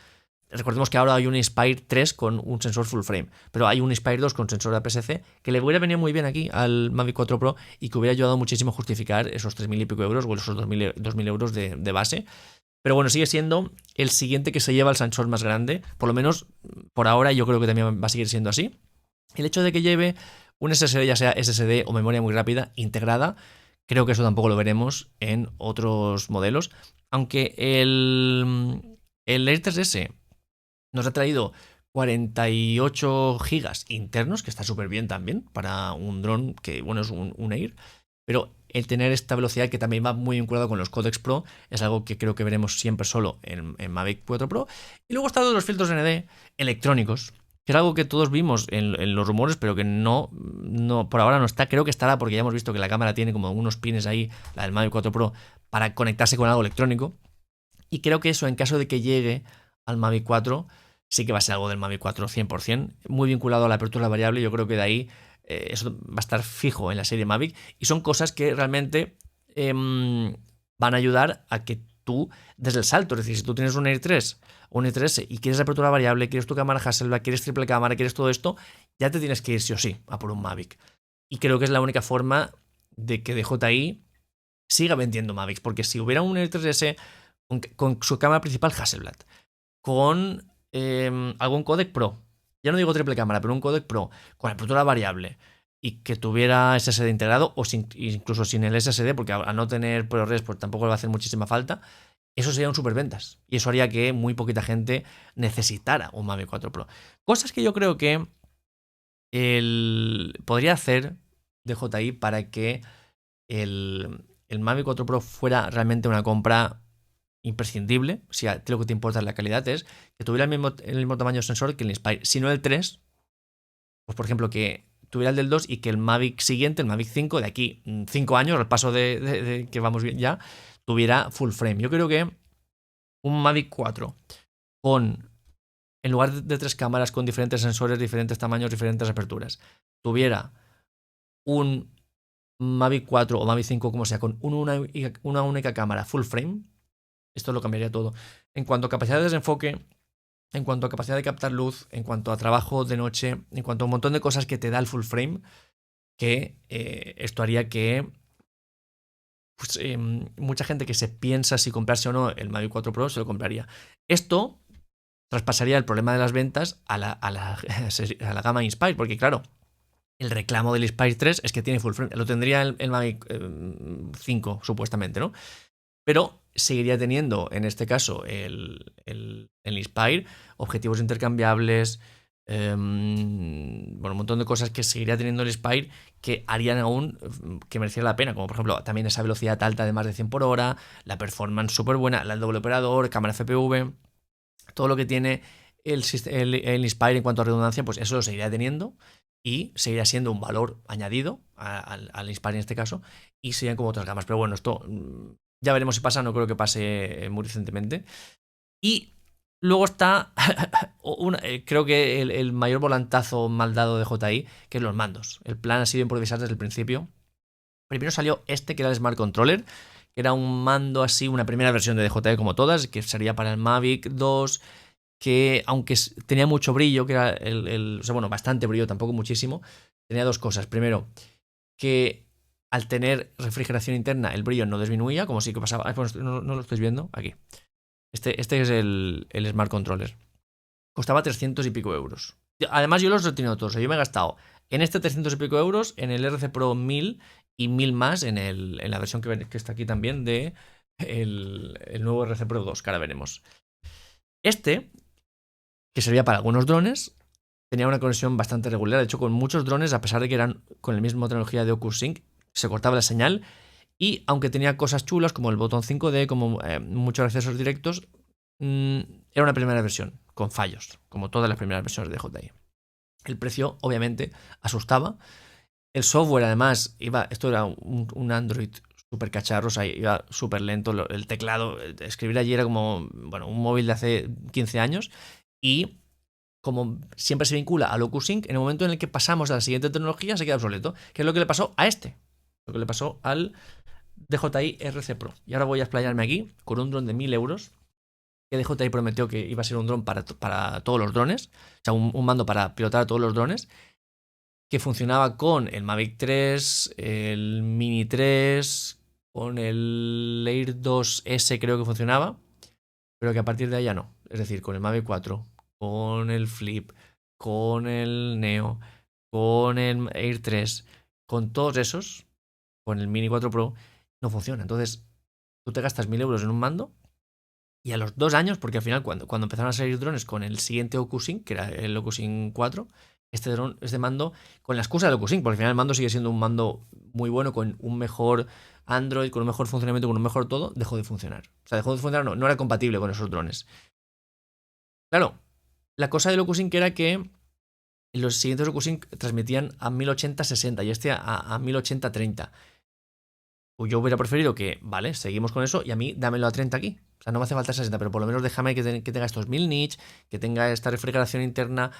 Recordemos que ahora hay un Inspire 3 con un sensor full frame, pero hay un Inspire 2 con sensor APS-C que le hubiera venido muy bien aquí al Mavic 4 Pro y que hubiera ayudado muchísimo a justificar esos 3.000 y pico euros o esos 2.000 euros de base. Pero bueno, sigue siendo el siguiente que se lleva el sensor más grande, por lo menos por ahora. Yo creo que también va a seguir siendo así. El hecho de que lleve un SSD, ya sea SSD o memoria muy rápida integrada, creo que eso tampoco lo veremos en otros modelos, aunque el Air 3S nos ha traído 48 gigas internos, que está súper bien también para un dron que, bueno, es un Air, pero el tener esta velocidad que también va muy vinculado con los codecs Pro es algo que creo que veremos siempre solo en Mavic 4 Pro. Y luego están los filtros ND electrónicos, que es algo que todos vimos en los rumores, pero que no por ahora no está. Creo que estará porque ya hemos visto que la cámara tiene como unos pines ahí, la del Mavic 4 Pro, para conectarse con algo electrónico. Y creo que eso, en caso de que llegue al Mavic 4, sí que va a ser algo del Mavic 4 100%, muy vinculado a la apertura variable. Yo creo que de ahí eso va a estar fijo en la serie Mavic, y son cosas que realmente van a ayudar a que tú des el salto. Es decir, si tú tienes un Air 3 o un Air 3S y quieres apertura variable, quieres tu cámara Hasselblad, quieres triple cámara, quieres todo esto, ya te tienes que ir sí o sí a por un Mavic. Y creo que es la única forma de que DJI siga vendiendo Mavics, porque si hubiera un Air 3S con su cámara principal Hasselblad, con algún codec Pro, ya no digo triple cámara, pero un codec Pro con apertura variable y que tuviera SSD integrado, o incluso sin el SSD, porque a no tener ProRes pues tampoco le va a hacer muchísima falta, eso sería un superventas, y eso haría que muy poquita gente necesitara un Mavic 4 Pro. Cosas que yo creo que podría hacer DJI para que el Mavic 4 Pro fuera realmente una compra imprescindible, si a ti lo que te importa es la calidad, es que tuviera el mismo tamaño de sensor que el Inspire, si no el 3, pues por ejemplo que tuviera el del 2 y que el Mavic siguiente, el Mavic 5, de aquí 5 años, al paso de que vamos bien ya, tuviera full frame. Yo creo que un Mavic 4 con, en lugar de 3 cámaras con diferentes sensores, diferentes tamaños, diferentes aperturas, tuviera un Mavic 4 o Mavic 5, como sea, con una única cámara full frame, esto lo cambiaría todo. En cuanto a capacidad de desenfoque, en cuanto a capacidad de captar luz, en cuanto a trabajo de noche, en cuanto a un montón de cosas que te da el full frame, que esto haría que pues, mucha gente que se piensa si comprarse o no el Mavic 4 Pro se lo compraría. Esto traspasaría el problema de las ventas a la gama Inspire, porque claro, el reclamo del Inspire 3 es que tiene full frame. Lo tendría el Mavic 5, supuestamente, ¿no? Pero seguiría teniendo, en este caso, el Inspire, objetivos intercambiables, bueno, un montón de cosas que seguiría teniendo el Inspire que harían aún que mereciera la pena, como por ejemplo también esa velocidad alta de más de 100 por hora, la performance súper buena, el doble operador, cámara FPV, todo lo que tiene el Inspire en cuanto a redundancia, pues eso lo seguiría teniendo y seguiría siendo un valor añadido al Inspire en este caso, y serían como otras gamas. Pero bueno, esto ya veremos si pasa, no creo que pase muy recientemente. Y luego está, creo que el mayor volantazo mal dado de DJI, que es los mandos. El plan ha sido improvisar desde el principio. Primero salió este, que era el Smart Controller, que era un mando así, una primera versión de DJI como todas, que sería para el Mavic 2, que aunque tenía mucho brillo, que era o sea, bueno, bastante brillo, tampoco muchísimo, tenía dos cosas. Primero, que al tener refrigeración interna, el brillo no disminuía, como sí que pasaba. Pues no lo estáis viendo aquí. Este es el Smart Controller. Costaba 300 y pico euros. Además, yo los he retenido todos. Yo me he gastado en este 300 y pico euros, en el RC Pro 1000 y 1000 más en la versión que está aquí también de el nuevo RC Pro 2, que ahora veremos. Este, que servía para algunos drones, tenía una conexión bastante regular. De hecho, con muchos drones, a pesar de que eran con la misma tecnología de OcuSync, se cortaba la señal, y aunque tenía cosas chulas como el botón 5D, como muchos accesos directos, era una primera versión con fallos, como todas las primeras versiones de DJI. El precio obviamente asustaba. El software además esto era un Android súper cacharros, ahí iba súper lento, el teclado, escribir allí era como, bueno, un móvil de hace 15 años y como siempre se vincula al OcuSync, en el momento en el que pasamos a la siguiente tecnología se queda obsoleto, que es lo que le pasó a este, lo que le pasó al DJI RC Pro. Y ahora voy a explayarme aquí con un dron de 1000 euros, que DJI prometió que iba a ser un dron para todos los drones, o sea, un mando para pilotar a todos los drones, que funcionaba con el Mavic 3, el Mini 3, con el Air 2S creo que funcionaba, pero que a partir de ahí ya no. Es decir, con el Mavic 4, con el Flip, con el Neo, con el Air 3, con todos esos, con el Mini 4 Pro, no funciona. Entonces, tú te gastas 1000 euros en un mando y a los 2 años, porque al final cuando empezaron a salir drones con el siguiente OcuSync, que era el OcuSync 4, este mando, con la excusa del OcuSync, porque al final el mando sigue siendo un mando muy bueno, con un mejor Android, con un mejor funcionamiento, con un mejor todo, dejó de funcionar. O sea, dejó de funcionar, no era compatible con esos drones. Claro, la cosa del OcuSync era que los siguientes OcuSync transmitían a 1080-60 y este a 1080-30. Pues yo hubiera preferido que, vale, seguimos con eso y a mí dámelo a 30 aquí. O sea, no me hace falta 60, pero por lo menos déjame que tenga estos 1000 nits, que tenga esta refrigeración interna.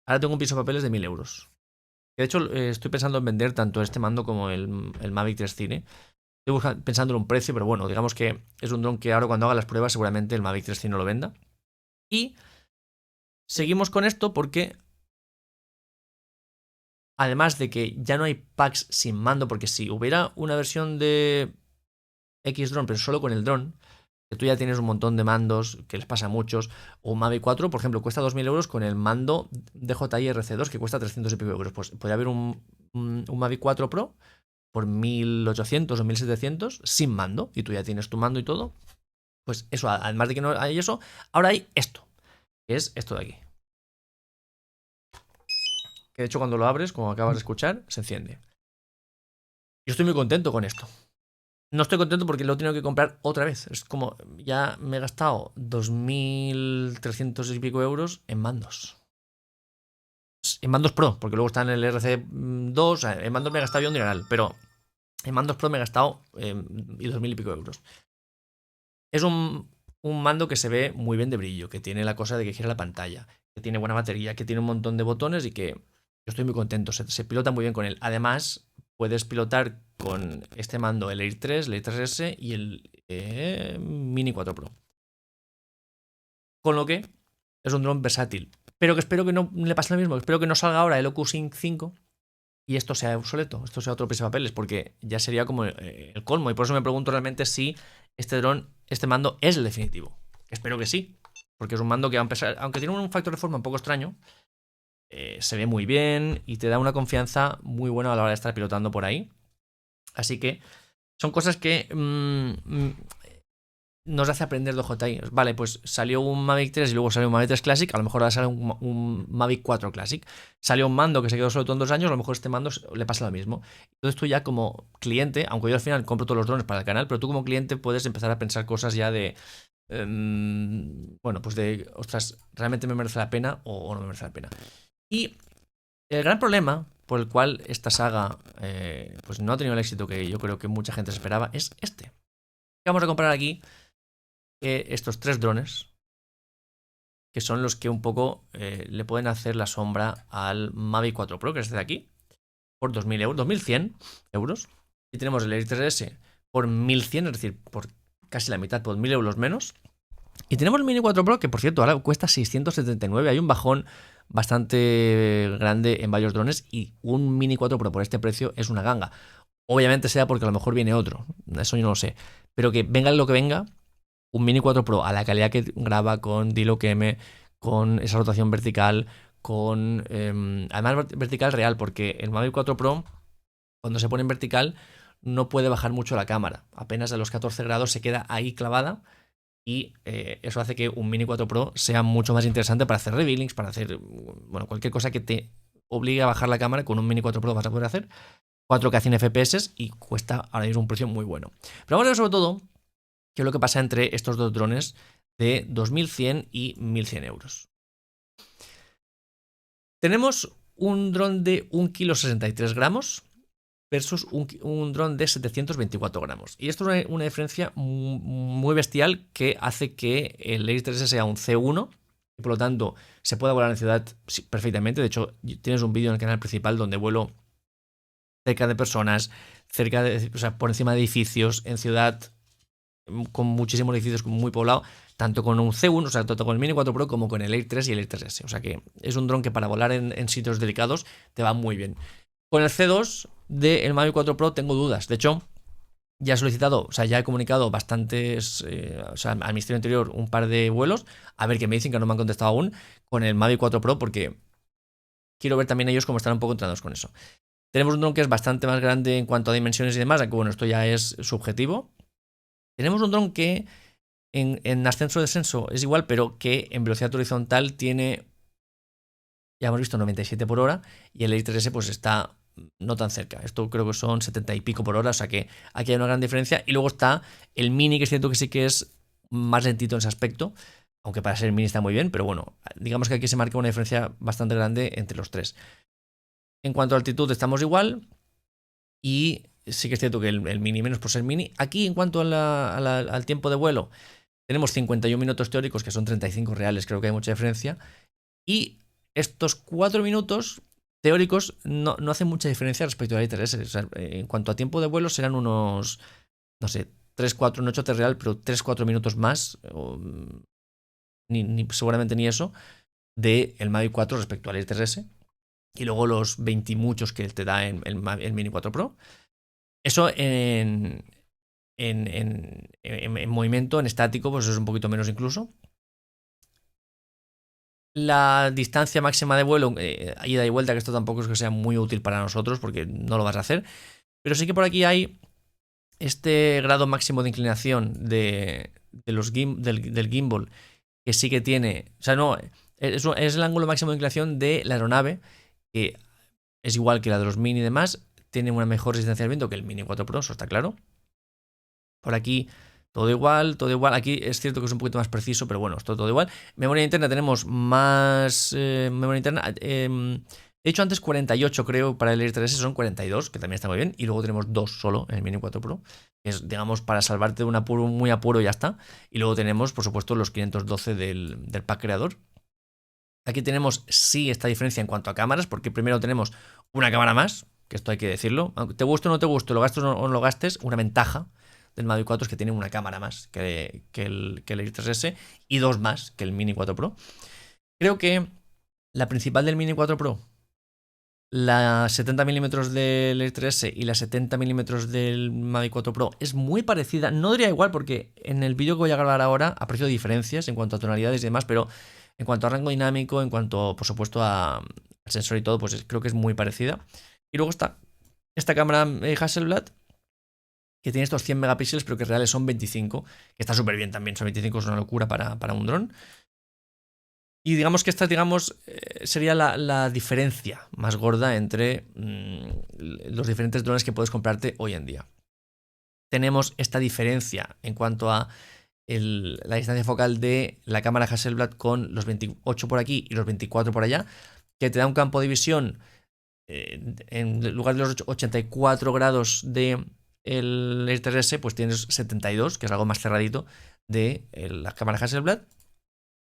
Ahora tengo un piso de papeles de 1000 euros. De hecho, estoy pensando en vender tanto este mando como el Mavic 3 Cine. Estoy pensando en un precio, pero bueno, digamos que es un dron que ahora cuando haga las pruebas seguramente el Mavic 3 Cine lo venda. Y seguimos con esto porque además de que ya no hay packs sin mando, porque si hubiera una versión de X drone, pero solo con el dron, que tú ya tienes un montón de mandos, que les pasa a muchos, o un Mavic 4, por ejemplo, cuesta 2000 euros con el mando DJI RC2, que cuesta 300 y pico euros. Pues podría haber un Mavic 4 Pro por 1800 o 1700 sin mando, y tú ya tienes tu mando y todo. Pues eso, además de que no hay eso, ahora hay esto, que es esto de aquí. Que de hecho cuando lo abres, como acabas de escuchar, se enciende. Yo estoy muy contento con esto. No estoy contento porque lo he tenido que comprar otra vez. Es como, ya me he gastado 2300 y pico euros en mandos. En mandos Pro, porque luego está en el RC2. En mandos me he gastado yo un dineral, pero en mandos Pro me he gastado y 2000 y pico euros. Es un mando que se ve muy bien de brillo, que tiene la cosa de que gira la pantalla, que tiene buena batería, que tiene un montón de botones y que yo estoy muy contento. Se pilota muy bien con él. Además, puedes pilotar con este mando el Air 3, el Air 3S y el Mini 4 Pro. Con lo que es un dron versátil. Pero que espero que no le pase lo mismo. Espero que no salga ahora el OcuSync 5 y esto sea obsoleto, esto sea otro pisapapeles, porque ya sería como el colmo. Y por eso me pregunto realmente si este dron, este mando es el definitivo. Espero que sí, porque es un mando que aunque tiene un factor de forma un poco extraño, se ve muy bien y te da una confianza muy buena a la hora de estar pilotando por ahí. Así que son cosas que nos hace aprender DJI. Vale, pues salió un Mavic 3 y luego salió un Mavic 3 Classic, a lo mejor ahora sale un Mavic 4 Classic. Salió un mando que se quedó solo en 2 años, a lo mejor este mando le pasa lo mismo. Entonces tú ya como cliente, aunque yo al final compro todos los drones para el canal, pero tú como cliente puedes empezar a pensar cosas ya de... bueno, pues de, ostras, ¿realmente me merece la pena o no me merece la pena? Y el gran problema por el cual esta saga pues no ha tenido el éxito que yo creo que mucha gente esperaba es este. Vamos a comprar aquí estos 3 drones, que son los que un poco le pueden hacer la sombra al Mavic 4 Pro, que es este de aquí, por 2000 euros, 2100 euros. Y tenemos el Air 3S por 1100, es decir, por casi la mitad, por 1000 euros menos. Y tenemos el Mini 4 Pro, que por cierto ahora cuesta 679. Hay un bajón bastante grande en varios drones y un Mini 4 Pro por este precio es una ganga. Obviamente sea porque a lo mejor viene otro, eso yo no lo sé. Pero que venga lo que venga, un Mini 4 Pro a la calidad que graba con D-Lock-M, con esa rotación vertical, con además vertical real, porque el Mavic 4 Pro cuando se pone en vertical no puede bajar mucho la cámara, apenas a los 14 grados se queda ahí clavada y eso hace que un Mini 4 Pro sea mucho más interesante para hacer revealings, para hacer bueno, cualquier cosa que te obligue a bajar la cámara. Con un Mini 4 Pro vas a poder hacer 4K 100 FPS y cuesta ahora mismo un precio muy bueno. Pero vamos a ver sobre todo qué es lo que pasa entre estos dos drones de 2100 y 1100 euros. Tenemos un dron de 1,63 kg versus un dron de 724 gramos. Y esto es una diferencia muy bestial que hace que el Air 3S sea un C1 y por lo tanto se pueda volar en ciudad perfectamente. De hecho, tienes un vídeo en el canal principal donde vuelo cerca de personas, o sea, por encima de edificios, en ciudad con muchísimos edificios muy poblado, tanto con un C1, o sea, tanto con el Mini 4 Pro como con el Air 3 y el Air 3S. O sea que es un dron que para volar en sitios delicados te va muy bien. Con el C2 del Mavic 4 Pro tengo dudas. De hecho, ya he solicitado, o sea, ya he comunicado bastantes, o sea, al Ministerio Interior un par de vuelos. A ver qué me dicen, que no me han contestado aún con el Mavic 4 Pro, porque quiero ver también ellos cómo están un poco entrenados con eso. Tenemos un dron que es bastante más grande en cuanto a dimensiones y demás, aunque bueno, esto ya es subjetivo. Tenemos un dron que en ascenso-descenso es igual, pero que en velocidad horizontal tiene, ya hemos visto, 97 por hora, y el Air 3S pues está no tan cerca. Esto creo que son 70 y pico por hora, o sea que aquí hay una gran diferencia. Y luego está el Mini, que es cierto que sí que es más lentito en ese aspecto, aunque para ser Mini está muy bien, pero bueno, digamos que aquí se marca una diferencia bastante grande entre los tres. En cuanto a altitud estamos igual, y sí que es cierto que el Mini menos por ser Mini. Aquí en cuanto al tiempo de vuelo, tenemos 51 minutos teóricos, que son 35 reales, creo que hay mucha diferencia. Y estos 4 minutos teóricos no hacen mucha diferencia respecto al ITRS. O sea, en cuanto a tiempo de vuelo serán unos, no sé, 3-4, no he hecho real, pero 3-4 minutos más, seguramente ni eso, del Mavic 4 respecto al ITRS. Y luego los 20 y muchos que te da el Mini 4 Pro. Eso en movimiento, en estático, pues es un poquito menos incluso. La distancia máxima de vuelo, ida y vuelta, que esto tampoco es que sea muy útil para nosotros porque no lo vas a hacer. Pero sí que por aquí hay este grado máximo de inclinación del gimbal, que sí que tiene. O sea, no, es el ángulo máximo de inclinación de la aeronave, que es igual que la de los Mini y demás. Tiene una mejor resistencia al viento que el Mini 4 Pro, eso está claro. Por aquí todo igual, todo igual. Aquí es cierto que es un poquito más preciso, pero bueno, esto todo igual. Memoria interna, tenemos más memoria interna. He dicho antes 48, creo, para el Air 3S, son 42, que también está muy bien. Y luego tenemos 2 solo en el Mini 4 Pro, que es, digamos, para salvarte de un apuro, muy apuro y ya está. Y luego tenemos, por supuesto, los 512 del pack creador. Aquí tenemos, sí, esta diferencia en cuanto a cámaras, porque primero tenemos una cámara más, que esto hay que decirlo. Aunque te guste o no te guste, lo gastes o no lo gastes, una ventaja del Mavic 4 es que tiene una cámara más que el Air 3S y 2 más que el Mini 4 Pro. Creo que la principal del Mini 4 Pro, la 70 mm del Air 3S y la 70 mm del Mavic 4 Pro es muy parecida. No diría igual porque en el vídeo que voy a grabar ahora aprecio diferencias en cuanto a tonalidades y demás, pero en cuanto a rango dinámico, en cuanto, por supuesto, al sensor y todo, pues creo que es muy parecida. Y luego está esta cámara Hasselblad, que tiene estos 100 megapíxeles, pero que reales son 25, que está súper bien también. Son 25, es una locura para un dron. Y digamos que esta, sería la diferencia más gorda entre los diferentes drones que puedes comprarte hoy en día. Tenemos esta diferencia en cuanto a la distancia focal de la cámara Hasselblad con los 28 por aquí y los 24 por allá, que te da un campo de visión en lugar de los 84 grados de el Air 3S, pues tienes 72, que es algo más cerradito de la cámara Hasselblad.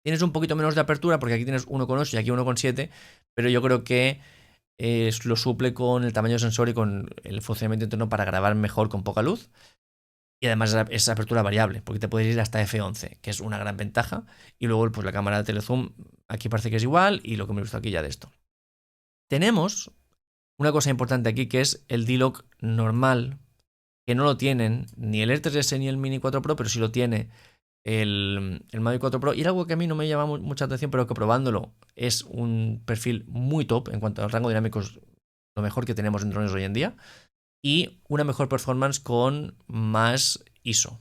Tienes un poquito menos de apertura porque aquí tienes 1,8 y aquí 1,7, pero yo creo que lo suple con el tamaño del sensor y con el funcionamiento interno para grabar mejor con poca luz. Y además es apertura variable, porque te puedes ir hasta f11, que es una gran ventaja. Y luego pues la cámara de telezoom aquí parece que es igual y lo que me gusta aquí ya de esto. Tenemos una cosa importante aquí, que es el D-Lock normal, que no lo tienen ni el Air 3S ni el Mini 4 Pro, pero sí lo tiene el Mavic 4 Pro. Y era algo que a mí no me llama mucha atención, pero que probándolo es un perfil muy top en cuanto al rango dinámico, es lo mejor que tenemos en drones hoy en día. Y una mejor performance con más ISO.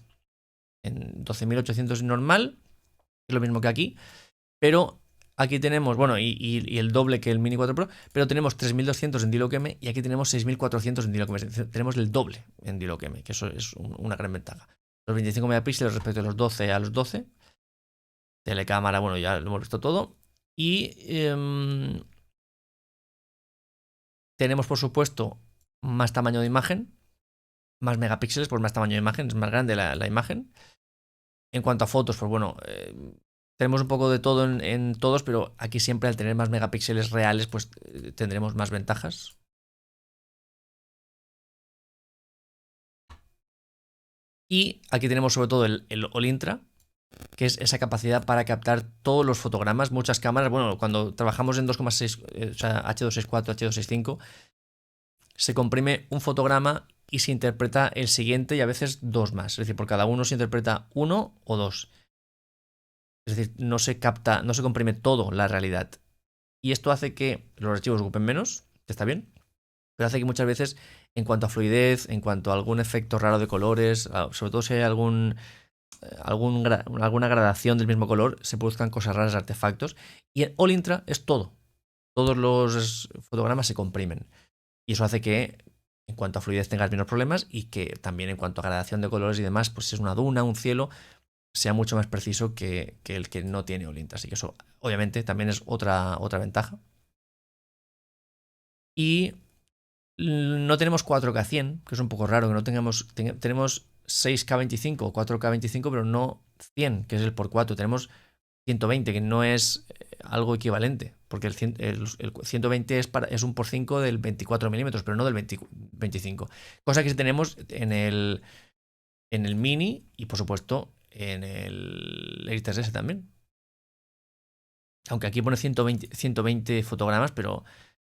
En 12.800 normal, es lo mismo que aquí, pero aquí tenemos, bueno, y el doble que el Mini 4 Pro, pero tenemos 3.200 en D-Lock M y aquí tenemos 6.400 en D-Lock M. Tenemos el doble en D-Lock M, que eso es una gran ventaja. Los 25 megapíxeles respecto a los 12 a los 12. Telecámara, bueno, ya lo hemos visto todo. Y tenemos, por supuesto, más tamaño de imagen, más megapíxeles, pues más tamaño de imagen, es más grande la imagen. En cuanto a fotos, pues bueno, tenemos un poco de todo en todos, pero aquí siempre al tener más megapíxeles reales, pues tendremos más ventajas. Y aquí tenemos sobre todo el All Intra, que es esa capacidad para captar todos los fotogramas. Muchas cámaras, bueno, cuando trabajamos en 2,6, o sea, H264, H265, se comprime un fotograma y se interpreta el siguiente y a veces dos más. Es decir, por cada uno se interpreta uno o dos. Es decir, no se capta, no se comprime todo la realidad. Y esto hace que los archivos ocupen menos, que está bien, pero hace que muchas veces, en cuanto a fluidez, en cuanto a algún efecto raro de colores, sobre todo si hay alguna gradación del mismo color, se produzcan cosas raras, artefactos. Y en All Intra es todo. Todos los fotogramas se comprimen. Y eso hace que, en cuanto a fluidez, tengas menos problemas y que también en cuanto a gradación de colores y demás, pues si es una duna, un cielo, sea mucho más preciso que el que no tiene All Intra. Así que eso, obviamente, también es otra ventaja. Y no tenemos 4K 100, que es un poco raro que no tengamos. Tenemos 6K25 o 4K25, pero no 100, que es el por 4. Tenemos 120, que no es algo equivalente, porque el 120 es un por 5 del 24 milímetros, pero no del 25. Cosa que sí tenemos en el Mini y, por supuesto, en el X3S también. Aunque aquí pone 120 fotogramas, pero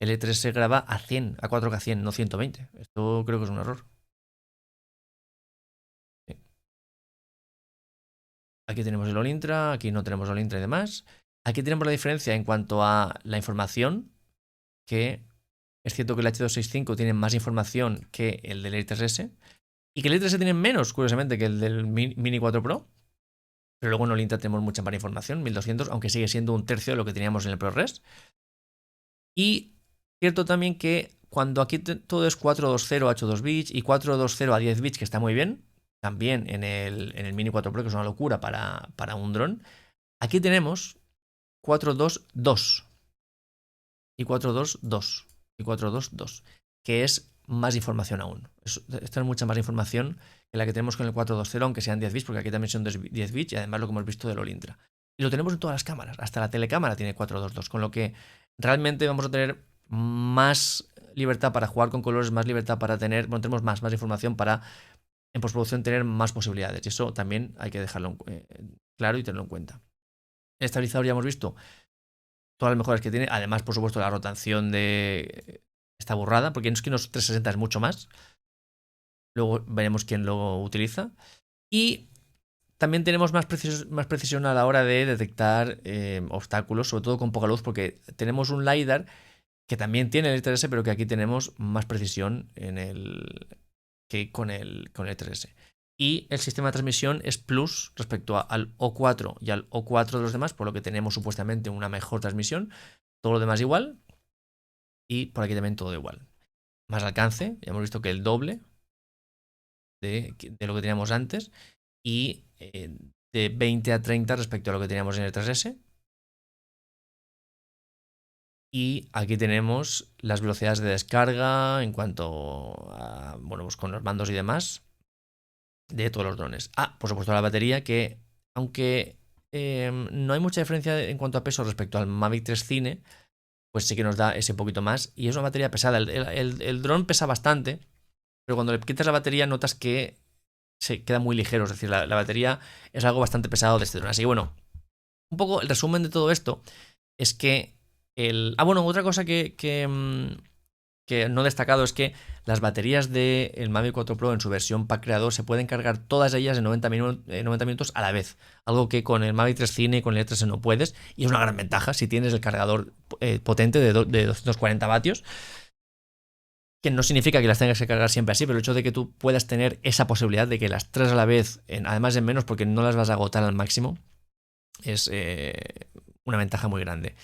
el E3 graba a 100, a 4K 100, no 120. Esto creo que es un error. Sí. Aquí tenemos el All Intra, aquí no tenemos All Intra y demás. Aquí tenemos la diferencia en cuanto a la información, que es cierto que el H265 tiene más información que el del E3S, y que el E3S tiene menos, curiosamente, que el del Mini 4 Pro. Pero luego en All Intra tenemos mucha más información, 1200, aunque sigue siendo un tercio de lo que teníamos en el ProRes. Y cierto también que cuando aquí todo es 420 a 8 bits y 420 a 10 bits, que está muy bien, también en el Mini 4 Pro, que es una locura para un dron, aquí tenemos 422 y 422 y 422, que es más información aún. Esta es mucha más información que la que tenemos con el 420, aunque sean 10 bits, porque aquí también son 10 bits y además lo que hemos visto del All Intra. Y lo tenemos en todas las cámaras, hasta la telecámara tiene 422, con lo que realmente vamos a tener más libertad para jugar con colores, más libertad para tener, bueno, tenemos más información para en postproducción tener más posibilidades. Y eso también hay que dejarlo claro y tenerlo en cuenta. El estabilizador ya hemos visto todas las mejoras que tiene. Además, por supuesto, la rotación de esta burrada, porque no es que unos 360 es mucho más. Luego veremos quién lo utiliza. Y también tenemos más precisión a la hora de detectar obstáculos, sobre todo con poca luz, porque tenemos un LiDAR que también tiene el E3S, pero que aquí tenemos más precisión que con el E3S. Y el sistema de transmisión es plus respecto al O4 y al O4 de los demás, por lo que tenemos supuestamente una mejor transmisión. Todo lo demás igual. Y por aquí también todo igual. Más alcance, ya hemos visto que el doble de lo que teníamos antes. Y de 20 a 30 respecto a lo que teníamos en el 3S. Y aquí tenemos las velocidades de descarga en cuanto a, bueno, pues con los mandos y demás de todos los drones. Por supuesto la batería, que aunque no hay mucha diferencia en cuanto a peso respecto al Mavic 3 Cine, pues sí que nos da ese poquito más. Y es una batería pesada. El dron pesa bastante, pero cuando le quitas la batería notas que se queda muy ligero. Es decir, la batería es algo bastante pesado de este dron. Así que bueno, un poco el resumen de todo esto es que bueno, otra cosa que no he destacado es que las baterías del Mavic 4 Pro en su versión pack creador se pueden cargar todas ellas en 90 minutos a la vez. Algo que con el Mavic 3 Cine y con el E3 no puedes. Y es una gran ventaja si tienes el cargador potente de 240 vatios. Que no significa que las tengas que cargar siempre así, pero el hecho de que tú puedas tener esa posibilidad de que las tres a la vez, además en menos porque no las vas a agotar al máximo, es una ventaja muy grande.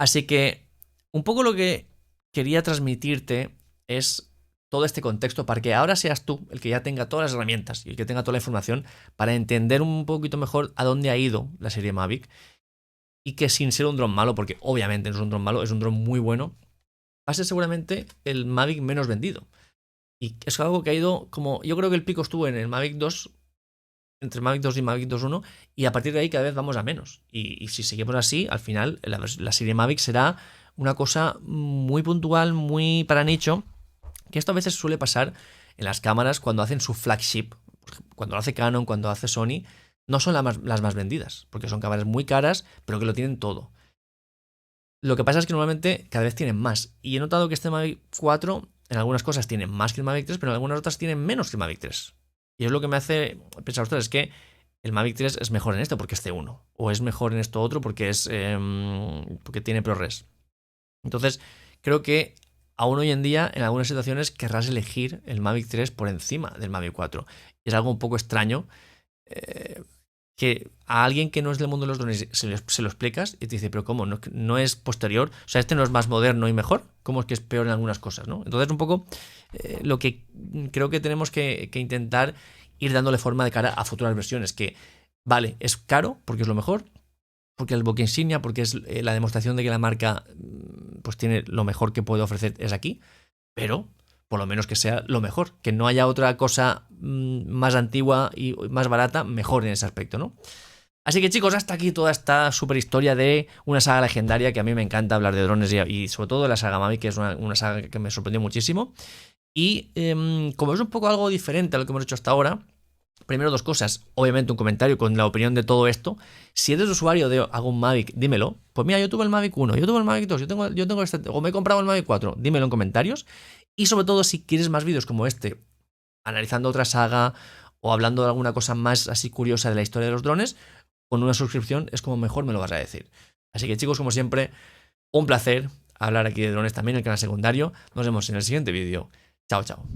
Así que un poco lo que quería transmitirte es todo este contexto para que ahora seas tú el que ya tenga todas las herramientas y el que tenga toda la información para entender un poquito mejor a dónde ha ido la serie Mavic y que sin ser un dron malo, porque obviamente no es un dron malo, es un dron muy bueno, va a ser seguramente el Mavic menos vendido. Y es algo que ha ido como, yo creo que el pico estuvo en el Mavic 2, entre Mavic 2 y Mavic 2.1, y a partir de ahí cada vez vamos a menos. Y si seguimos así, al final la serie Mavic será una cosa muy puntual, muy para nicho, que esto a veces suele pasar en las cámaras cuando hacen su flagship, cuando lo hace Canon, cuando hace Sony, no son las más vendidas, porque son cámaras muy caras, pero que lo tienen todo. Lo que pasa es que normalmente cada vez tienen más. Y he notado que este Mavic 4 en algunas cosas tienen más que el Mavic 3, pero en algunas otras tienen menos que el Mavic 3. Y es lo que me hace pensar, ostras, es que el Mavic 3 es mejor en esto porque es C1. O es mejor en esto otro porque porque tiene ProRes. Entonces, creo que aún hoy en día, en algunas situaciones, querrás elegir el Mavic 3 por encima del Mavic 4. Y es algo un poco extraño. Que a alguien que no es del mundo de los drones se lo explicas y te dice, pero ¿cómo? No es posterior, o sea, este no es más moderno y mejor, ¿cómo es que es peor en algunas cosas, ¿no? Entonces, un poco lo que creo que tenemos que intentar ir dándole forma de cara a futuras versiones, que vale, es caro porque es lo mejor, porque es el buque insignia, porque es la demostración de que la marca pues tiene lo mejor que puede ofrecer es aquí, pero por lo menos que sea lo mejor, que no haya otra cosa más antigua y más barata mejor en ese aspecto, ¿no? Así que chicos, hasta aquí toda esta super historia de una saga legendaria que a mí me encanta hablar de drones y sobre todo de la saga Mavic, que es una saga que me sorprendió muchísimo. Y como es un poco algo diferente a lo que hemos hecho hasta ahora, primero dos cosas, obviamente un comentario con la opinión de todo esto. Si eres usuario de algún Mavic, dímelo. Pues mira, yo tuve el Mavic 1, yo tuve el Mavic 2, yo tengo este, o me he comprado el Mavic 4, dímelo en comentarios. Y sobre todo si quieres más vídeos como este, analizando otra saga o hablando de alguna cosa más así curiosa de la historia de los drones, con una suscripción es como mejor me lo vas a decir. Así que chicos, como siempre, un placer hablar aquí de drones también en el canal secundario. Nos vemos en el siguiente vídeo. Chao, chao.